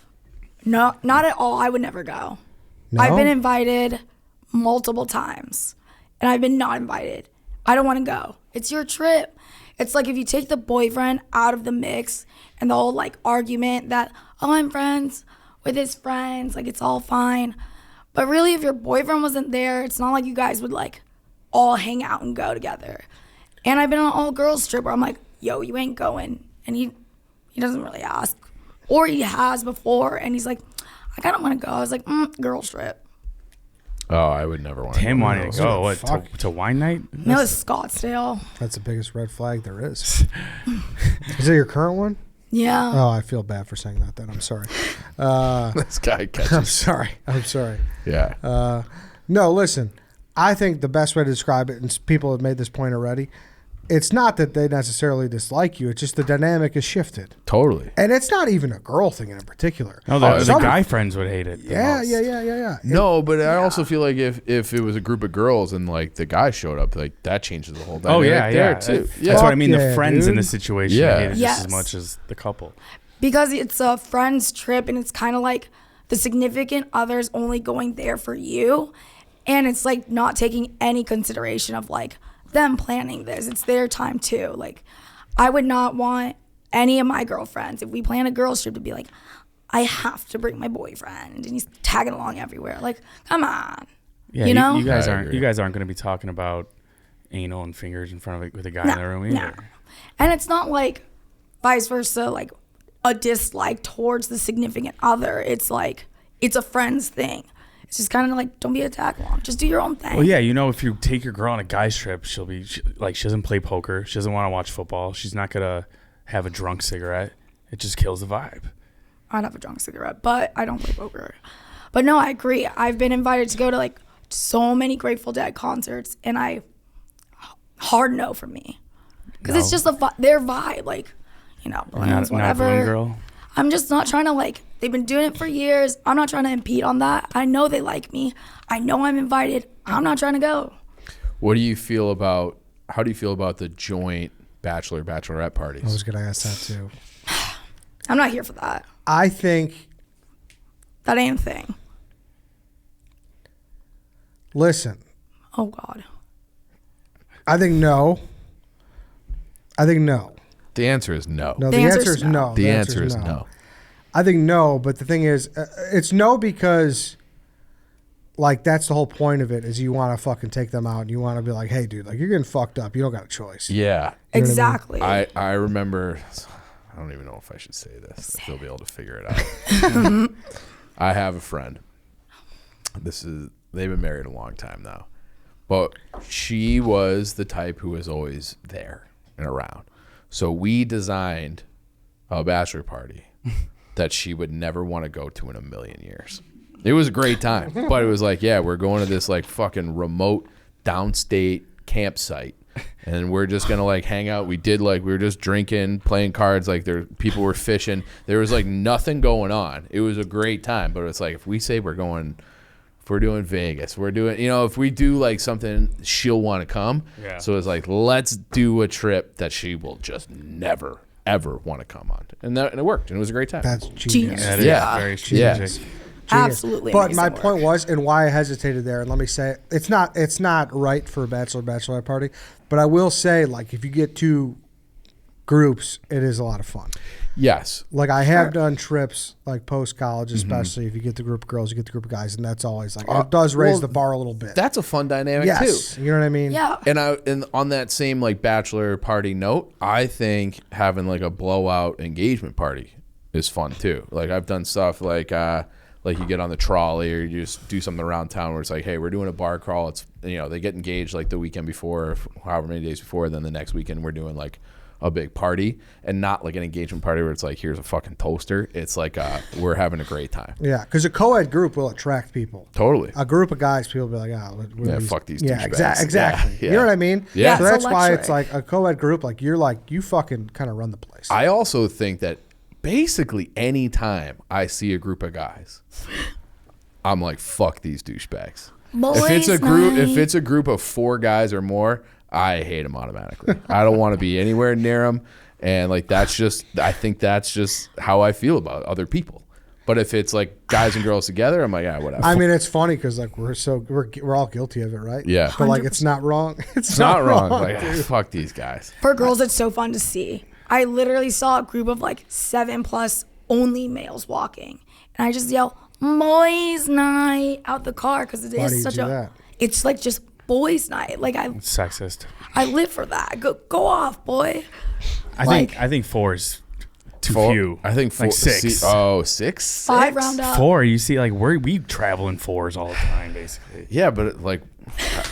No, not at all. I would never go. No? I've been invited multiple times, and I've been not invited. I don't want to go. It's your trip. It's like if you take the boyfriend out of the mix and the whole like argument that, oh, I'm friends with his friends, like it's all fine. But really, if your boyfriend wasn't there, it's not like you guys would like all hang out and go together. And I've been on an all girls trip where I'm like, yo, you ain't going. And he doesn't really ask. Or he has before, and he's like, I kind of want to go. I was like, girls trip. Oh, I would never want Him wanting to go Fuck. to wine night? No, it's Scottsdale. That's the biggest red flag there is. Is it your current one? Yeah. Oh, I feel bad for saying that. Then I'm sorry. This guy I'm catches. sorry. I'm sorry. Yeah. No, listen. I think the best way to describe it, and people have made this point already, it's not that they necessarily dislike you. It's just the dynamic is shifted. Totally. And it's not even a girl thing in particular. No, the Some- guy friends would hate it. the Yeah, most. yeah. No, but I also feel like if it was a group of girls and like the guy showed up, like that changes the whole dynamic. Oh yeah, there yeah. too. That's Yeah. what I mean. Fuck The yeah, friends in dude. this situation Yeah. hate it just Yes. as much as the couple. Because it's a friend's trip, and it's kind of like the significant other's only going there for you. And it's like not taking any consideration of like them planning this. It's their time too. Like, I would not want any of my girlfriends, if we plan a girls trip, to be like, I have to bring my boyfriend and he's tagging along everywhere. Like, come on. Yeah, You know? you guys I aren't agree. going to be talking about anal and fingers in front of it with a guy in the room either. And it's not like vice versa, like a dislike towards the significant other. It's like, it's a friend's thing. It's just kind of like, don't be a tag along. Just do your own thing. Well, yeah, you know, if you take your girl on a guy's trip, she doesn't play poker. She doesn't want to watch football. She's not going to have a drunk cigarette. It just kills the vibe. I'd have a drunk cigarette, but I don't play poker. But no, I agree. I've been invited to go to like so many Grateful Dead concerts, and hard no for me. Because it's just their vibe. Like, you know, Not whatever. a balloon girl. I'm just not trying to like, they've been doing it for years. I'm not trying to impede on that. I know they like me. I know I'm invited. I'm not trying to go. How do you feel about the joint bachelorette parties? I was going to ask that too. I'm not here for that. I think, That ain't a thing. listen, Oh, God. I think no. The answer is no. No, the answer is no. The answer is no. I think no, but the thing is, it's no because, like, that's the whole point of it is you want to fucking take them out and you want to be like, hey, dude, like, you're getting fucked up. You don't got a choice. Yeah. You know what I mean? Exactly. I remember, I don't even know if I should say this, if they'll be able to figure it out. I have a friend. They've been married a long time now. But she was the type who was always there and around. So we designed a bachelor party that she would never want to go to in a million years. It was a great time. But it was like, yeah, we're going to this like fucking remote downstate campsite. And we're just gonna like hang out. We were just drinking, playing cards. Like people were fishing. There was like nothing going on. It was a great time. But it's like if we say we're doing Vegas, if we do like something, she'll want to come. Yeah. So it's like let's do a trip that she will just never ever want to come on, and it worked, and it was a great time. That's genius. Genius. That is Yeah. very Yeah. strategic. Genius. Absolutely. But amazing my work. point was, and why I hesitated there, and let me say it, it's not right for a bachelorette party, but I will say, like, if you get two groups, it is a lot of fun. Yes. Like, I have done trips, like, post-college, especially if you get the group of girls, you get the group of guys, and that's always, like, it does raise well, the bar a little bit. That's a fun dynamic yes. too. You know what I mean? Yeah. And on that same like bachelor party note, I think having like a blowout engagement party is fun too. Like I've done stuff like you get on the trolley or you just do something around town where it's like, hey, we're doing a bar crawl. It's they get engaged like the weekend before, or however many days before. Then the next weekend we're doing like a big party and not like an engagement party where it's like, here's a fucking toaster. It's like we're having a great time. Yeah, because a co-ed group will attract people. Totally. A group of guys, people will be like, Fuck these Yeah, douchebags. exactly. Yeah. You know what I mean? Yeah. So It's that's why electric. it's like a co-ed group. Like you fucking kind of run the place. I also think that basically any time I see a group of guys, I'm like, fuck these douchebags. If it's a group of 4 guys or more, I hate them automatically. I don't want to be anywhere near them, and like I think that's just how I feel about other people. But if it's like guys and girls together, I'm like, whatever. I mean, it's funny because like we're all guilty of it, right? Yeah. But like it's not wrong. It's not wrong. Like, fuck these guys. For girls, it's so fun to see. I literally saw a group of like 7+ only males walking, and I just yell, "Boys' night" out the car because it Why do is you such do a. that? It's like just boys' night. Like Sexist. I live for that. Go off, boy. I think 4 is too 4, few. I think 4, like 6. 6? 5 round up. 4. You see, like we travel in 4s all the time, basically. Yeah, but like,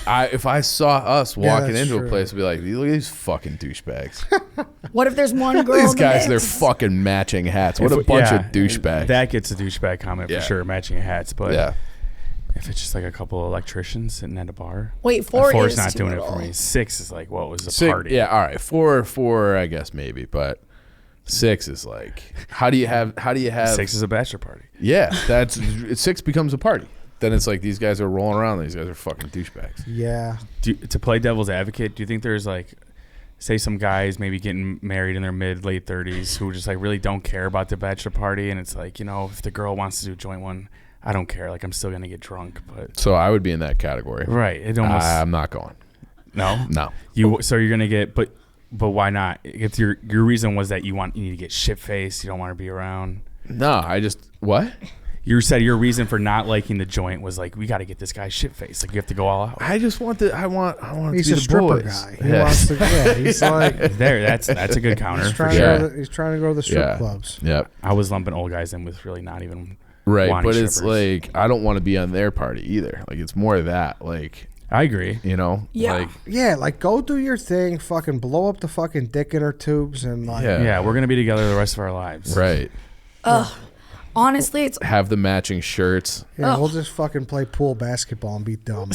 if I saw us walking that's into true. a place, I'd be like, look at these fucking douchebags. What if there's one girl? These in the guys, they're mix? fucking matching hats. What a bunch of douchebags. That gets a douchebag comment Yeah. for sure, matching hats. But Yeah. if it's just like a couple of electricians sitting at a bar, Wait, 4 4's is not too doing it little. for me. 6 is like, what was the 6, party? yeah, all right. 4, I guess maybe, but 6 is like, how do you have? 6 is a bachelor party. Yeah, 6 becomes a party. Then it's like these guys are rolling around. These guys are fucking douchebags. Yeah. To play devil's advocate, do you think there's like, say some guys maybe getting married in their late 30s who just like really don't care about the bachelor party, and it's like, if the girl wants to do a joint one, I don't care. Like, I'm still gonna get drunk, but So I would be in that category. right, it almost I'm not going. no. So you're gonna get, but why not? If your reason was that you need to get shit faced, you don't want to be around. No, I just what? You said your reason for not liking the joint was like, we got to get this guy shit faced. Like, you have to go all out. I just want I want it He's to a be the stripper boys. guy. He Yeah. wants to. Yeah. He's like There, that's a good counter. he's For trying, sure. he's trying to go to the strip clubs. Yep. I was lumping old guys in with really not even Right, wanting but it's strippers. like I don't want to be on their party either. Like it's more of that. Like I agree. Yeah. Like Yeah, like go do your thing. Fucking blow up the fucking dick in her tubes and like. Yeah. Yeah, we're gonna be together the rest of our lives. right. Honestly, it's Have the matching shirts. Yeah, Ugh. we'll just fucking play pool basketball and be dumb.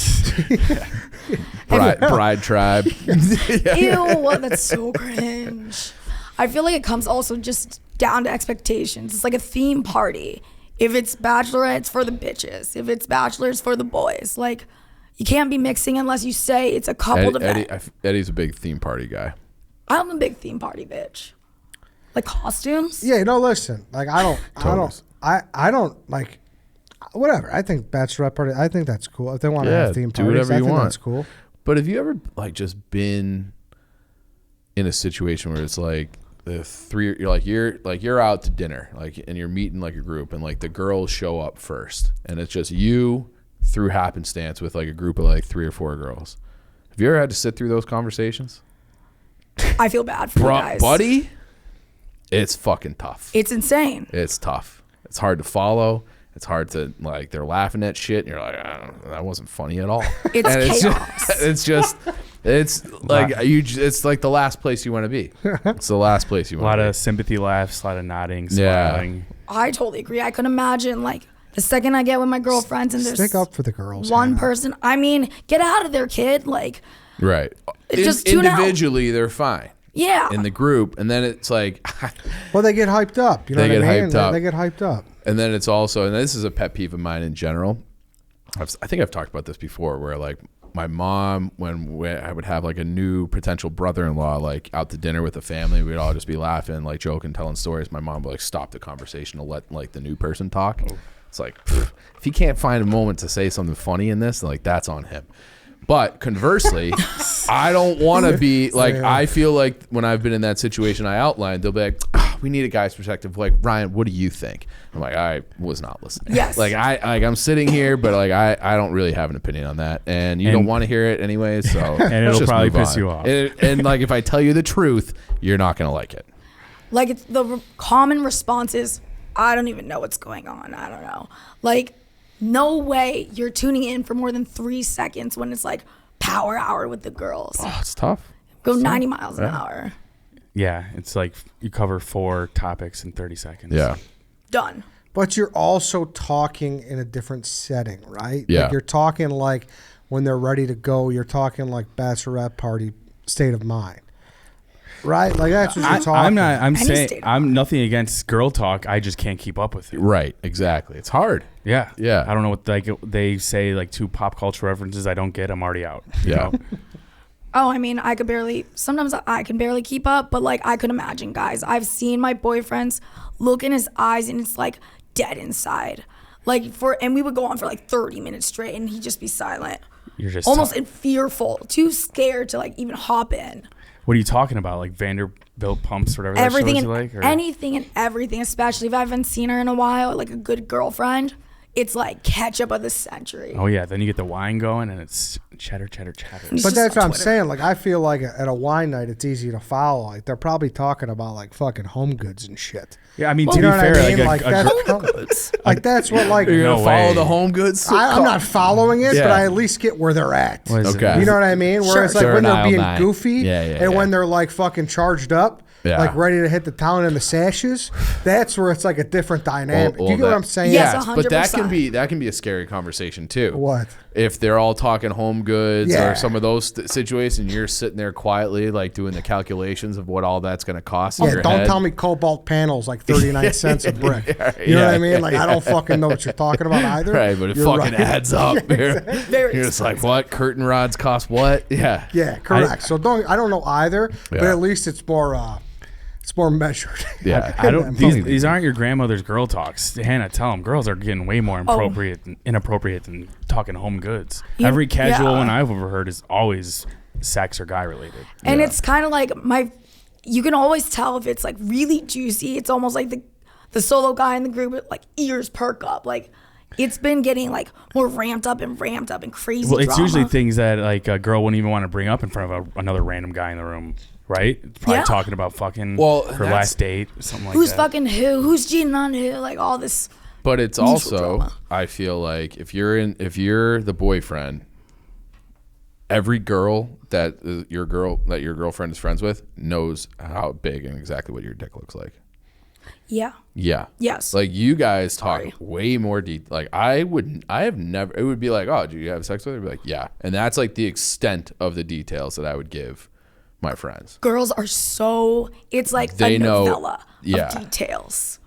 Bride tribe. ew. That's so cringe. I feel like it comes also just down to expectations. It's like a theme party. If it's bachelorette, it's for the bitches. If it's bachelor, it's for the boys. Like, you can't be mixing unless you say it's a coupled event. Eddie's a big theme party guy. I'm a big theme party bitch. Like costumes. Yeah, no, listen. Like I don't like whatever. I think bachelorette party. I think that's cool. If they want to Yeah, have theme do parties, whatever I you think want. that's cool. But have you ever like just been in a situation where it's like the three you're out to dinner and you're meeting like a group and like the girls show up first and it's just you through happenstance with like a group of like 3 or 4 girls. Have you ever had to sit through those conversations? I feel bad for you guys. Buddy, it's fucking tough. It's insane. It's tough. It's hard to follow. It's hard to like. They're laughing at shit, and you're like, that wasn't funny at all. It's And chaos. it's like It's like the last place you want to be. It's the last place you A want lot to be. of sympathy laughs, a lot of nodding, Yeah. smiling. I totally agree. I could imagine like the second I get with my girlfriends and there's Stick up for the girls. one Hannah. person. I mean, get out of there, kid. Like, Right. Just tune out. Individually, they're fine. yeah. In the group, and then it's like, Well, they get hyped up. You know They what I get mean? hyped up. They get hyped up. and then it's also, and this is a pet peeve of mine in general. I think I've talked about this before, where like my mom, when I would have like a new potential brother-in-law, like out to dinner with the family, we'd all just be laughing, like joking, telling stories. My mom would like stop the conversation to let like the new person talk. It's like, pfft, if he can't find a moment to say something funny in this, like that's on him. But conversely, I don't want to be like, I feel like when I've been in that situation I outlined, they'll be like, we need a guy's perspective. Like, Ryan, what do you think? I'm like, I was not listening. Yes. Like I'm sitting here, but like I don't really have an opinion on that, and you don't want to hear it anyways. So And it'll just probably move piss on. you off. And like if I tell you the truth, you're not gonna like it. Like it's the common response is, I don't even know what's going on. I don't know. Like, no way you're tuning in for more than 3 seconds when it's like power hour with the girls. Oh, it's tough. Go 90 miles an hour. Yeah, it's like you cover 4 topics in 30 seconds. Yeah. Done. But you're also talking in a different setting, right? Yeah. Like you're talking like when they're ready to go. You're talking like bachelorette party state of mind, right? Like that's what you're talking. I'm not. I'm Any saying state of I'm nothing against girl talk. I just can't keep up with it. Right. Exactly. It's hard. Yeah. Yeah. I don't know what they say, like 2 pop culture references I don't get. I'm already out. You Yeah. know? Oh, I mean, sometimes I can barely keep up, but like I could imagine, guys. I've seen my boyfriends look in his eyes and it's like dead inside. And we would go on for like 30 minutes straight and he'd just be silent. You're just Almost fearful, too scared to like even hop in. What are you talking about? Like Vanderbilt Pumps, whatever Everything that and show is like? Or? anything and everything, especially if I haven't seen her in a while, like a good girlfriend. It's like ketchup of the century. Oh yeah, then you get the wine going and it's chatter, chatter, chatter. It's But just that's on what I'm Twitter. saying. Like I feel like at a wine night, it's easy to follow. Like they're probably talking about like fucking home goods and shit. Yeah, I mean You to know be what I fair, mean? like Like that's like that's what like. You're No gonna follow way. the home goods. I'm not following it, Yeah. but I at least get where they're at. What is it? Okay. You know what I mean? Where Sure. it's like Sure, when they're aisle being 9. goofy Yeah, and when they're like fucking charged up, Yeah. like ready to hit the town in the sashes. That's where it's like a different dynamic. Well, Do you get what that- I'm saying? Yes, Yes, but that 100%. can be a scary conversation too. What? If they're all talking home goods Yeah. or some of those situations, you're sitting there quietly like doing the calculations of what all that's going to cost. in Yeah, your don't head. tell me cobalt panels like 39 cents a brick. You know what I mean? Like I don't fucking know what you're talking about either. Right, but it You're fucking right. adds up. You're Very just like, what? Curtain rods cost what? Yeah. Yeah, correct. So I don't know either, but Yeah. at least it's more measured. Yeah. I don't. These- These aren't your grandmother's girl talks, Hannah. Tell them girls are getting way more Oh. inappropriate than talking home goods. Yeah, Every casual yeah. one I've overheard is always sex or guy related. And it's kind of like you can always tell if it's like really juicy. It's almost like the solo guy in the group, like ears perk up. Like it's been getting like more ramped up and crazy. Well, it's drama. usually things that like a girl wouldn't even want to bring up in front of another random guy in the room, right? Probably Yeah. talking about fucking Well, her that's- last date, or something like who's that. fucking who's cheating on who, like all this. But it's Mutual also, drama. I feel like if you're the boyfriend, every girl that your girlfriend is friends with knows how big and exactly what your dick looks like. Yeah. Yeah. Yes. Like you guys talk Sorry. way more deep. Like I have never. It would be like, oh, do you have sex with her? I'd be like, yeah. And that's like the extent of the details that I would give my friends. Girls are so. It's like They a know- novella yeah. of details.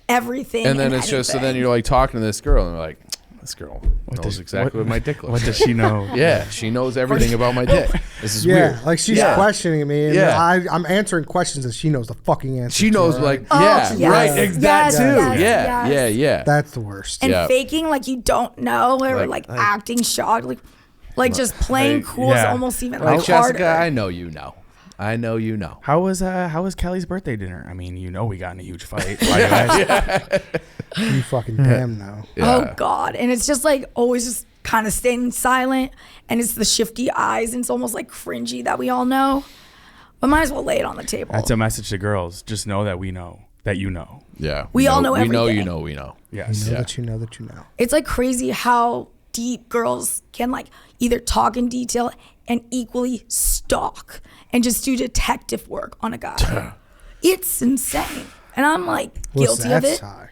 Everything. And then it's just so then anything. you're like talking to this girl and you're like, this girl knows exactly what my dick looks What like. does she know? Yeah, she knows everything about my dick. This is Yeah, weird. like she's Yeah. questioning me, and Yeah. I'm answering questions that she knows the fucking answer. She to, knows right? like Oh, yeah, yes, right, yes, that too. yes, yeah, yes. yeah. That's the worst. and Yeah. faking like you don't know or Like- like acting shocked, like just playing cool is yeah. almost even Like harder. Jessica, I know you know. I know you know. How was Kelly's birthday dinner? I mean, you know we got in a huge fight. Why you ask? You fucking damn know. Oh God. And it's just like always just kind of staying silent, and it's the shifty eyes, and it's almost like cringy that we all know. But might as well lay it on the table. That's a message to girls. Just know that we know that you know. Yeah. We all know We know you everything. know we know. Yes. You know Yeah. that you know that you know. It's like crazy how deep girls can like either talk in detail and equally stalk and just do detective work on a guy. It's insane. And I'm like What's guilty that of it. sigh?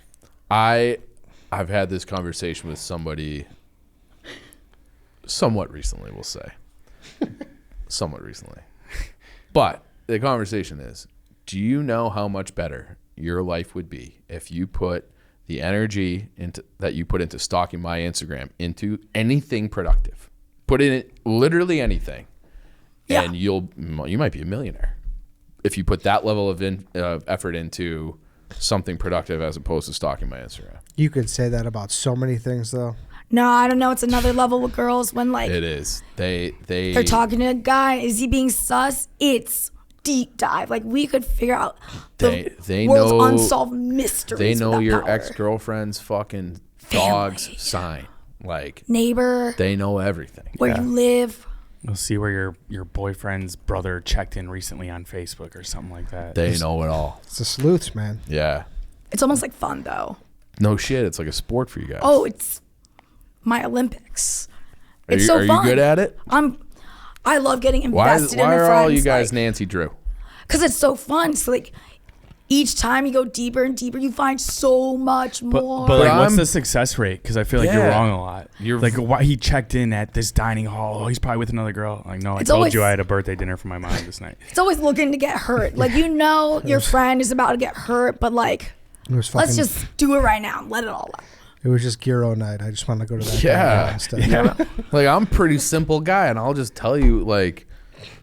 I've had this conversation with somebody somewhat recently, we'll say. Somewhat recently. But the conversation is, do you know how much better your life would be if you put the energy that you put into stalking my Instagram into anything productive? Put in it literally anything. Yeah. And you might be a millionaire if you put that level of effort into something productive as opposed to stalking my Instagram. You could say that about so many things, though. No, I don't know. It's another level with girls when like It is. they're talking to a guy. Is he being sus? It's deep dive. Like we could figure out the They world's know- unsolved mysteries. They with know that your power. ex-girlfriend's fucking dog's Family. sign. Like neighbor, they know everything. where you live. You'll see where your boyfriend's brother checked in recently on Facebook or something like that. They know it all. It's the sleuths, man. Yeah. It's almost like fun though. No shit. It's like a sport for you guys. Oh, it's my Olympics. are It's you, so are fun. you good at it? I love getting Why invested in are the all friends. you guys like, Nancy Drew? because it's so fun. So like each time you go deeper and deeper, you find so much more. But like, what's the success rate? Because I feel like you're wrong a lot. You're like, why he checked in at this dining hall? Oh, he's probably with another girl. Like, no, I told you I had a birthday dinner for my mom this night. It's always looking to get hurt. Like, you know, your friend is about to get hurt, but like, let's just do it right now and let it all out. It was just Giro night. I just wanted to go to that. Yeah. Instead. Yeah. Like, I'm a pretty simple guy, and I'll just tell you, like,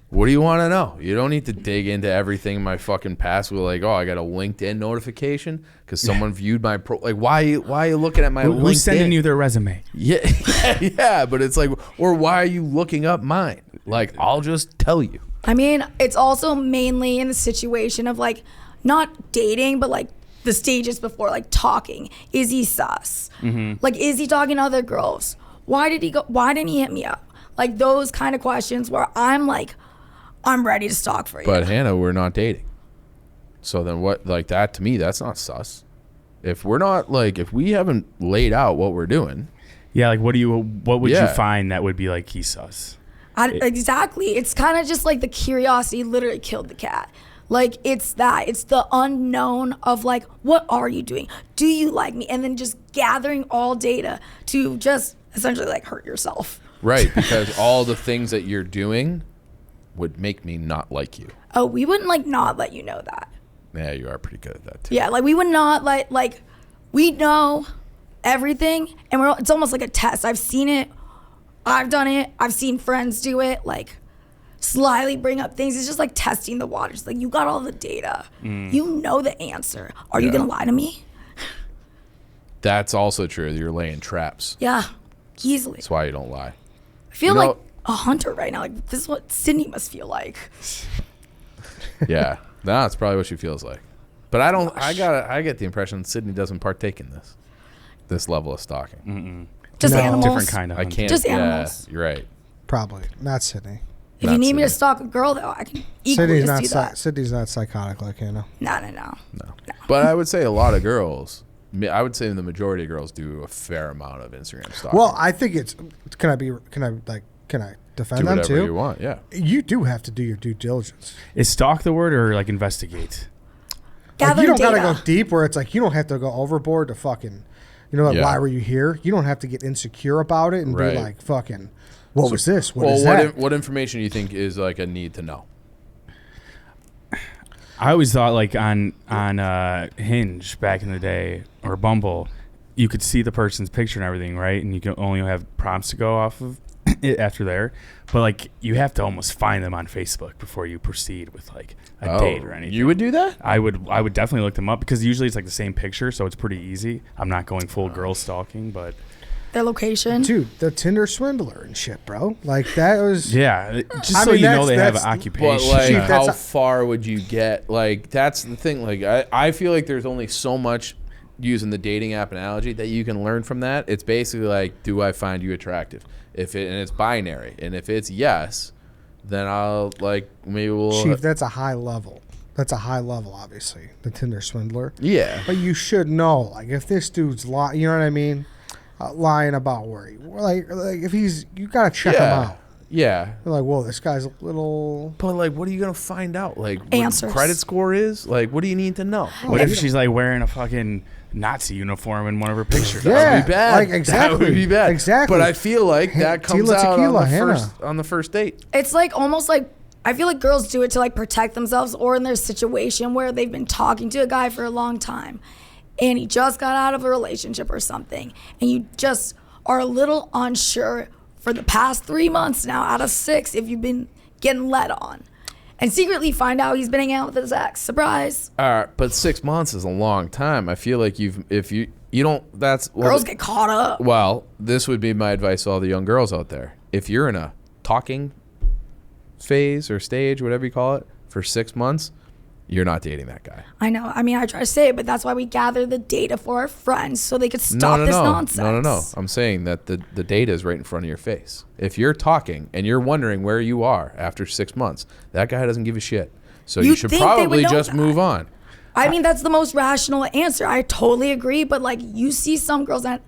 what do you want to know? You don't need to dig into everything in my fucking past with like, oh, I got a LinkedIn notification because someone viewed my like, why are you looking at my LinkedIn? Who's sending you their resume? Yeah, but it's like, or why are you looking up mine? Like, I'll just tell you. I mean, it's also mainly in the situation of like not dating, but like the stages before, like talking. Is he sus? Mm-hmm. Like, is he talking to other girls? Why didn't he hit me up? Like those kind of questions where I'm like, I'm ready to stalk for you. But Hannah, we're not dating. So then what, like that to me, that's not sus. If we're not like, if we haven't laid out what we're doing. Yeah. Like what would you find that would be like he's sus? Exactly. It's kind of just like the curiosity literally killed the cat. Like it's the unknown of like, what are you doing? Do you like me? And then just gathering all data to just essentially like hurt yourself. Right. Because all the things that you're doing would make me not like you. Oh, we wouldn't like not let you know that. Yeah, you are pretty good at that too. Yeah, like we would not like we know everything, and it's almost like a test. I've seen it, I've done it, I've seen friends do it, like slyly bring up things. It's just like testing the waters. Like you got all the data, you know the answer. Are you gonna lie to me? That's also true. You're laying traps. Yeah, easily. That's why you don't lie. I feel like a hunter right now. Like this is what Sydney must feel like. Yeah, that's probably what she feels like. But I don't. I get the impression Sydney doesn't partake in this level of stalking. Mm-mm. Just animals. Different kind of. I can't. Just animals. Yeah, you're right. Probably not Sydney. If you need me to stalk a girl, though, I can equally just do that. Sydney's not psychotic like Hannah. No. But I would say a lot of girls. I would say the majority of girls do a fair amount of Instagram stalking. Well, I think it's. Can I defend do them whatever too? you want. Yeah. You do have to do your due diligence. Is stalk the word or like investigate? Like, you don't data. gotta go deep where it's like you don't have to go overboard to fucking, why were you here? You don't have to get insecure about it and be like fucking, what was this? What is that? What information do you think is like a need to know? I always thought like on Hinge back in the day or Bumble, you could see the person's picture and everything, right? And you can only have prompts to go off of it after there. But like you have to almost find them on Facebook before you proceed with like a date or anything. You would do that? I would definitely look them up because usually it's like the same picture, so it's pretty easy. I'm not going full girl stalking, but Their location. Dude, the Tinder swindler and shit, bro. Like that was just I so mean, you know they have that's- an occupation. But like, Chief, how that's far would you get? Like, that's the thing. Like, I feel like there's only so much, using the dating app analogy, that you can learn from that. It's basically like, do I find you attractive? And it's binary, and if it's yes, then I'll like maybe we'll. Chief, that's a high level. That's a high level, obviously. The Tinder swindler. Yeah. But you should know, like, if this dude's lying, you know what I mean? Lying about where he, like if he's, you gotta check him out. Yeah. You're like, whoa, this guy's a little. But like, what are you gonna find out? Like, what Answers. credit score is? Like, what do you need to know? What if she's like wearing a fucking Nazi uniform in one of her pictures? Yeah. That would be bad. Like, exactly. That would be bad. Exactly. But I feel like that comes Tila out tequila, on Hannah. the first date. It's like almost like I feel like girls do it to like protect themselves or in their situation where they've been talking to a guy for a long time and he just got out of a relationship or something and you just are a little unsure for the past 3 months now out of 6 if you've been getting led on and secretly find out he's been hanging out with his ex. Surprise. But 6 months is a long time. I feel like if you don't, that's Girls get caught up. Well, this would be my advice to all the young girls out there. If you're in a talking phase or stage, whatever you call it, for 6 months, you're not dating that guy. I know. I mean, I try to say it, but that's why we gather the data for our friends so they could stop this nonsense. No. I'm saying that the data is right in front of your face. If you're talking and you're wondering where you are after 6 months, that guy doesn't give a shit. So you should probably just move on. I mean, that's the most rational answer. I totally agree. But like, you see some girls that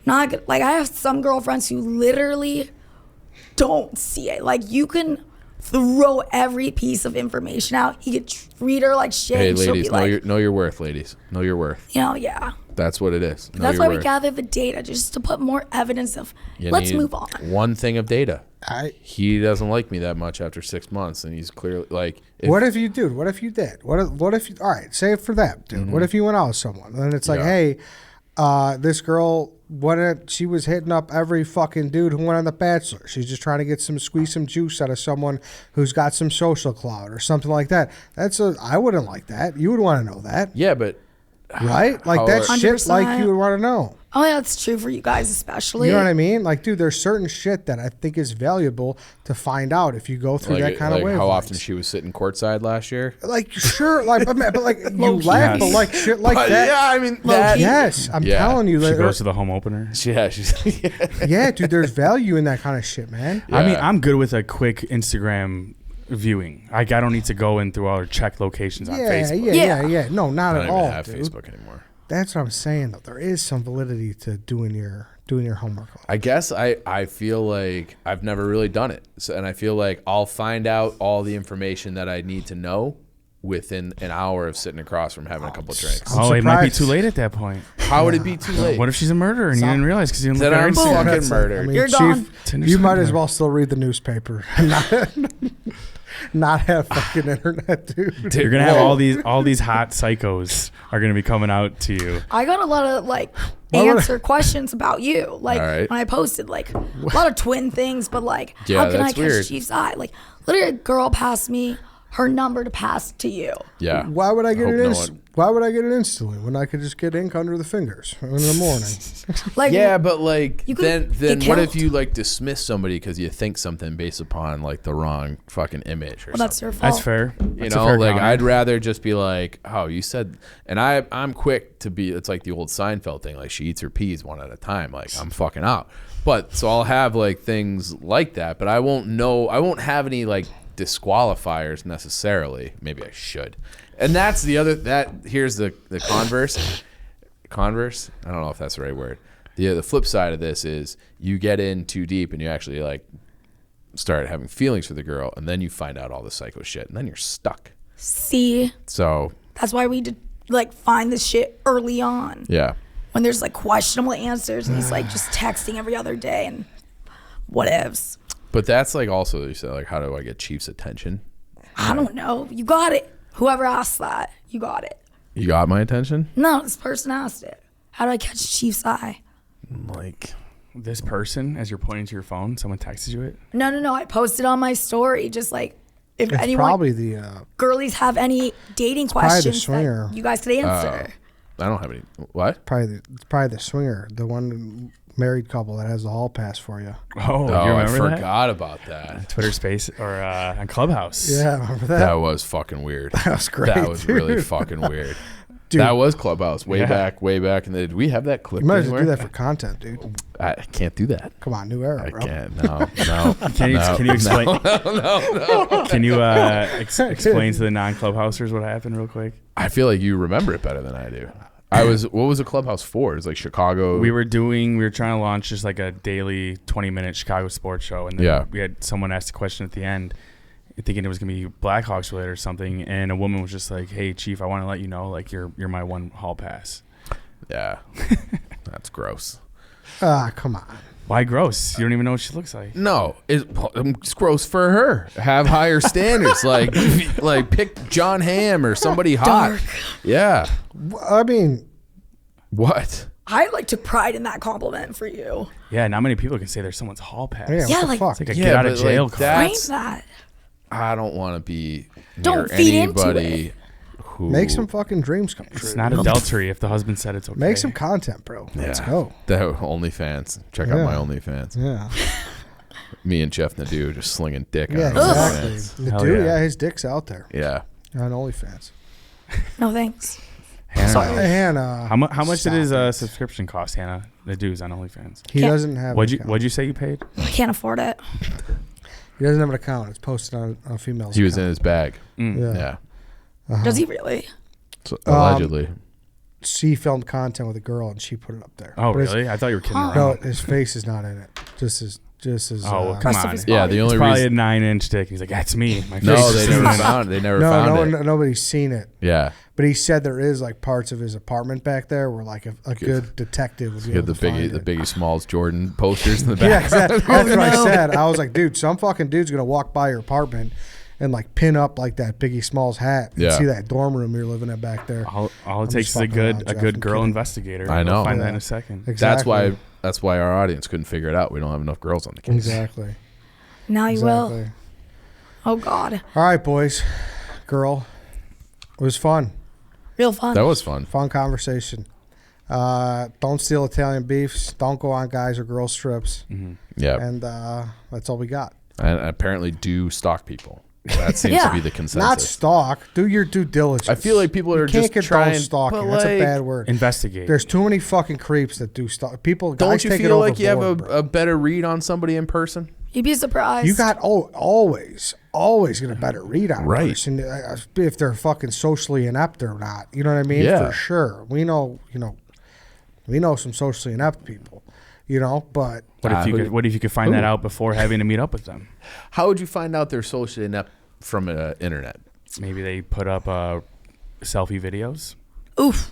I have some girlfriends who literally don't see it. Like, you can throw every piece of information out. He could treat her like shit. Hey, and she'll ladies, be know your worth, ladies. Know your worth. yeah. That's what it is. Know That's your why we worth. gather the data, just to put more evidence of, You let's need move on. One thing of data. He doesn't like me that much after 6 months, and he's clearly like. What if you, dude? What if you did? What if you? All right, say it for that, dude. What if you went out with someone and it's like, hey, this girl, she was hitting up every fucking dude who went on The Bachelor. She's just trying to squeeze some juice out of someone who's got some social clout or something like that. I wouldn't like that. You would want to know that. Yeah, but. Right? Like that shit 100%. like you would want to know. Oh, yeah, that's true for you guys especially. You know what I mean? Like, dude, there's certain shit that I think is valuable to find out if you go through that kind of way. How often she was sitting courtside last year? Like, sure, like, but like you laugh, but like shit like that. Yeah, I mean, that. Yes, I'm telling you. She Like, goes to the home opener. Yeah, she's. yeah, dude, there's value in that kind of shit, man. Yeah. I mean, I'm good with a quick Instagram viewing. I don't need to go in through all or check locations on Facebook. Yeah. No, not I at don't all, even have dude. Facebook anymore. That's what I'm saying, though. There is some validity to doing your homework. I guess I feel like I've never really done it. And I feel like I'll find out all the information that I need to know within an hour of sitting across from having a couple of drinks. I'm It might be surprised. too late at that point. How would it be too late? What if she's a murderer and you didn't realize because you didn't Then look at her I'm Instagram? fucking That's it. murdered. I mean, You're Chief, gone. Tinder's you might something. as well still read the newspaper and not have fucking internet, dude. You're gonna have all these hot psychos are gonna be coming out to you. I got a lot of like Why would answer questions about you. Like All right. when I posted like a lot of twin things, but like Yeah, how can I that's catch weird. Chief's eye? Like literally a girl passed me her number to pass to you. Yeah. Why would I get hope it? no one- Why would I get it instantly when I could just get ink under the fingers in the morning? Like Yeah, but like You could then get what if killed. you like dismiss somebody because you think something based upon like the wrong fucking image or well, that's your fault. That's fair. You That's a know, fair like comment. I'd rather just be like, oh, you said, and I'm quick to be. It's like the old Seinfeld thing, like she eats her peas one at a time. Like I'm fucking out. But so I'll have like things like that, but I won't have any like disqualifiers necessarily. Maybe I should. And that's the other here's the converse. Converse? I don't know if that's the right word. The flip side of this is you get in too deep and you actually like start having feelings for the girl, and then you find out all the psycho shit, and then you're stuck. See, So that's why we did like find this shit early on yeah. when there's like questionable answers and he's like just texting every other day and whatevs. But that's like also you said like, how do I get Chief's attention? I don't know. You got it. Whoever asked that, you got it. You got my attention? No, this person asked it. How do I catch Chief's eye? Like This person, as you're pointing to your phone, someone texted you it. No. I posted on my story just like if It's anyone probably the girlies have any dating probably the questions swinger. that you guys could answer. I don't have any. What? it's probably the swinger, the one married couple that has the hall pass for you. Oh, Oh, you I remember that? forgot about that. Twitter Space or on Clubhouse. Yeah, remember that? That was fucking weird. That was great. That was really dude. fucking weird. Dude. That was Clubhouse way Yeah. back. And did we have that clip You might as well anywhere? do that for content, dude. I can't do that. Come on, new era, I bro. can't. No. Can you explain? No. Can you explain to the non-Clubhousers what happened real quick? I feel like you remember it better than I do. What was the Clubhouse for? It's like Chicago. We were trying to launch just like a daily 20-minute Chicago sports show, and then Yeah. we had someone ask a question at the end, thinking it was gonna be Blackhawks related or something, and a woman was just like, "Hey, Chief, I want to let you know, like you're my one hall pass." Yeah. That's gross. Come on. Why gross? You don't even know what she looks like. No, it's gross for her. Have higher standards. Like pick John Hamm or somebody hot. Dark. Yeah. I mean, What? I like took pride in that compliment for you. Yeah, not many people can say they're someone's hall pass. yeah, Yeah, what the like- fuck? It's like a Yeah, get out of but, jail like, card. that- Frame That's- that. I don't want to be Don't near feed into anybody who Make some fucking dreams come true. It's not adultery if the husband said it's okay. Make some content, bro. Let's Yeah. go. The OnlyFans. Check out Yeah. my OnlyFans. Yeah. Me and Jeff Nadeau just slinging dick Yeah, on exactly. OnlyFans. The Hell dude, yeah. yeah, his dick's out there Yeah. on OnlyFans. No thanks. Hannah, Hey, Hannah. how much did his stop it. subscription cost, Hannah? The dues on OnlyFans. He Can't- doesn't have. What'd an account. you say you paid? I can't afford it. He doesn't have an account. It's posted on a female's. He was in account. his bag. Yeah. Yeah. Uh-huh. Does he really? So, allegedly. She filmed content with a girl and she put it up there. Oh, But his- really? I thought you were kidding Huh. around. No, his face is not in it. Just his Just as come Rest of on. his Yeah, body. the It's only probably reason. a 9-inch dick. He's like, that's me. My No, face they is never seen. found. They never no, found it. nobody's seen it. Yeah, But he said there is like parts of his apartment back there where like a good detective would be get able the to find the it. Biggie Smalls Jordan posters in the Yeah, back. exactly. That's what I no. said. I was like, dude, some fucking dude's gonna walk by your apartment and like pin up like that Biggie Smalls hat and Yeah. see that dorm room you're living in back there. All I'm it takes just is a fucking around, good Jeff. I'm girl kidding. investigator. I know. We'll find that Yeah. in a second. Exactly. That's why our audience couldn't figure it out. We don't have enough girls on the case. Exactly. Now you will. Exactly. Oh God, All right, boys, girl, it was fun. real fun. That was fun. Fun conversation. Don't steal Italian beefs. Don't go on guys or girls trips. Yeah, And that's all we got. and apparently do stalk people. That seems Yeah. to be the consensus. Not stalk. Do your due diligence. I feel like people you are can't just condone trying. stalking. but That's a like, bad word. Investigate. There's too many fucking creeps that do stalk. People Don't guys you take it feel like you have overboard, bro. a better read on somebody in person? You'd be surprised. You got always get a better read on Right. a person if they're fucking socially inept or not. You know what I mean? Yeah. For sure. We know some socially inept people. But What if you could find that out before having to meet up with them? How would you find out they're socially inept from internet? Maybe they put up selfie videos. Oof.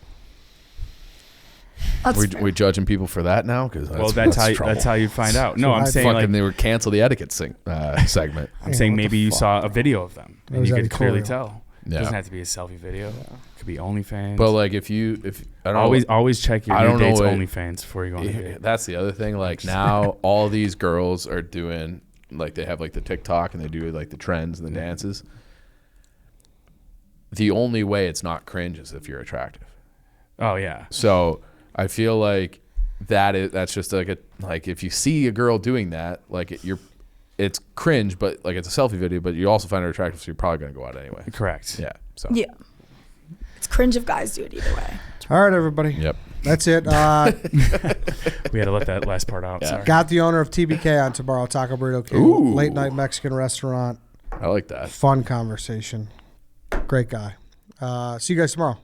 That's We fair. we judging people for that now? Because That's how you find out. No, I'm I'd saying fucking like they would cancel the etiquette segment. I'm saying what the maybe you fuck? saw a video of them That and was you could clearly editorial. tell. Yeah. It doesn't have to be a selfie video. It could be OnlyFans. But like if I don't always check your I new don't know date's what- OnlyFans before you go on a date. That's the other thing. Like now, all these girls are doing like they have like the TikTok and they do like the trends and the dances. The only way it's not cringe is if you're attractive. Oh yeah. So I feel like that's just like if you see a girl doing that, like it's cringe, but like it's a selfie video, but you also find her attractive, so you're probably gonna go out anyway. Correct. Yeah. So Yeah. It's cringe if guys do it either way. all right, everybody. Yep. That's it. We had to let that last part out. Sorry. Got the owner of TBK on tomorrow, Taco Burrito King, Ooh. late night Mexican restaurant. I like that. Fun conversation. Great guy. See you guys tomorrow.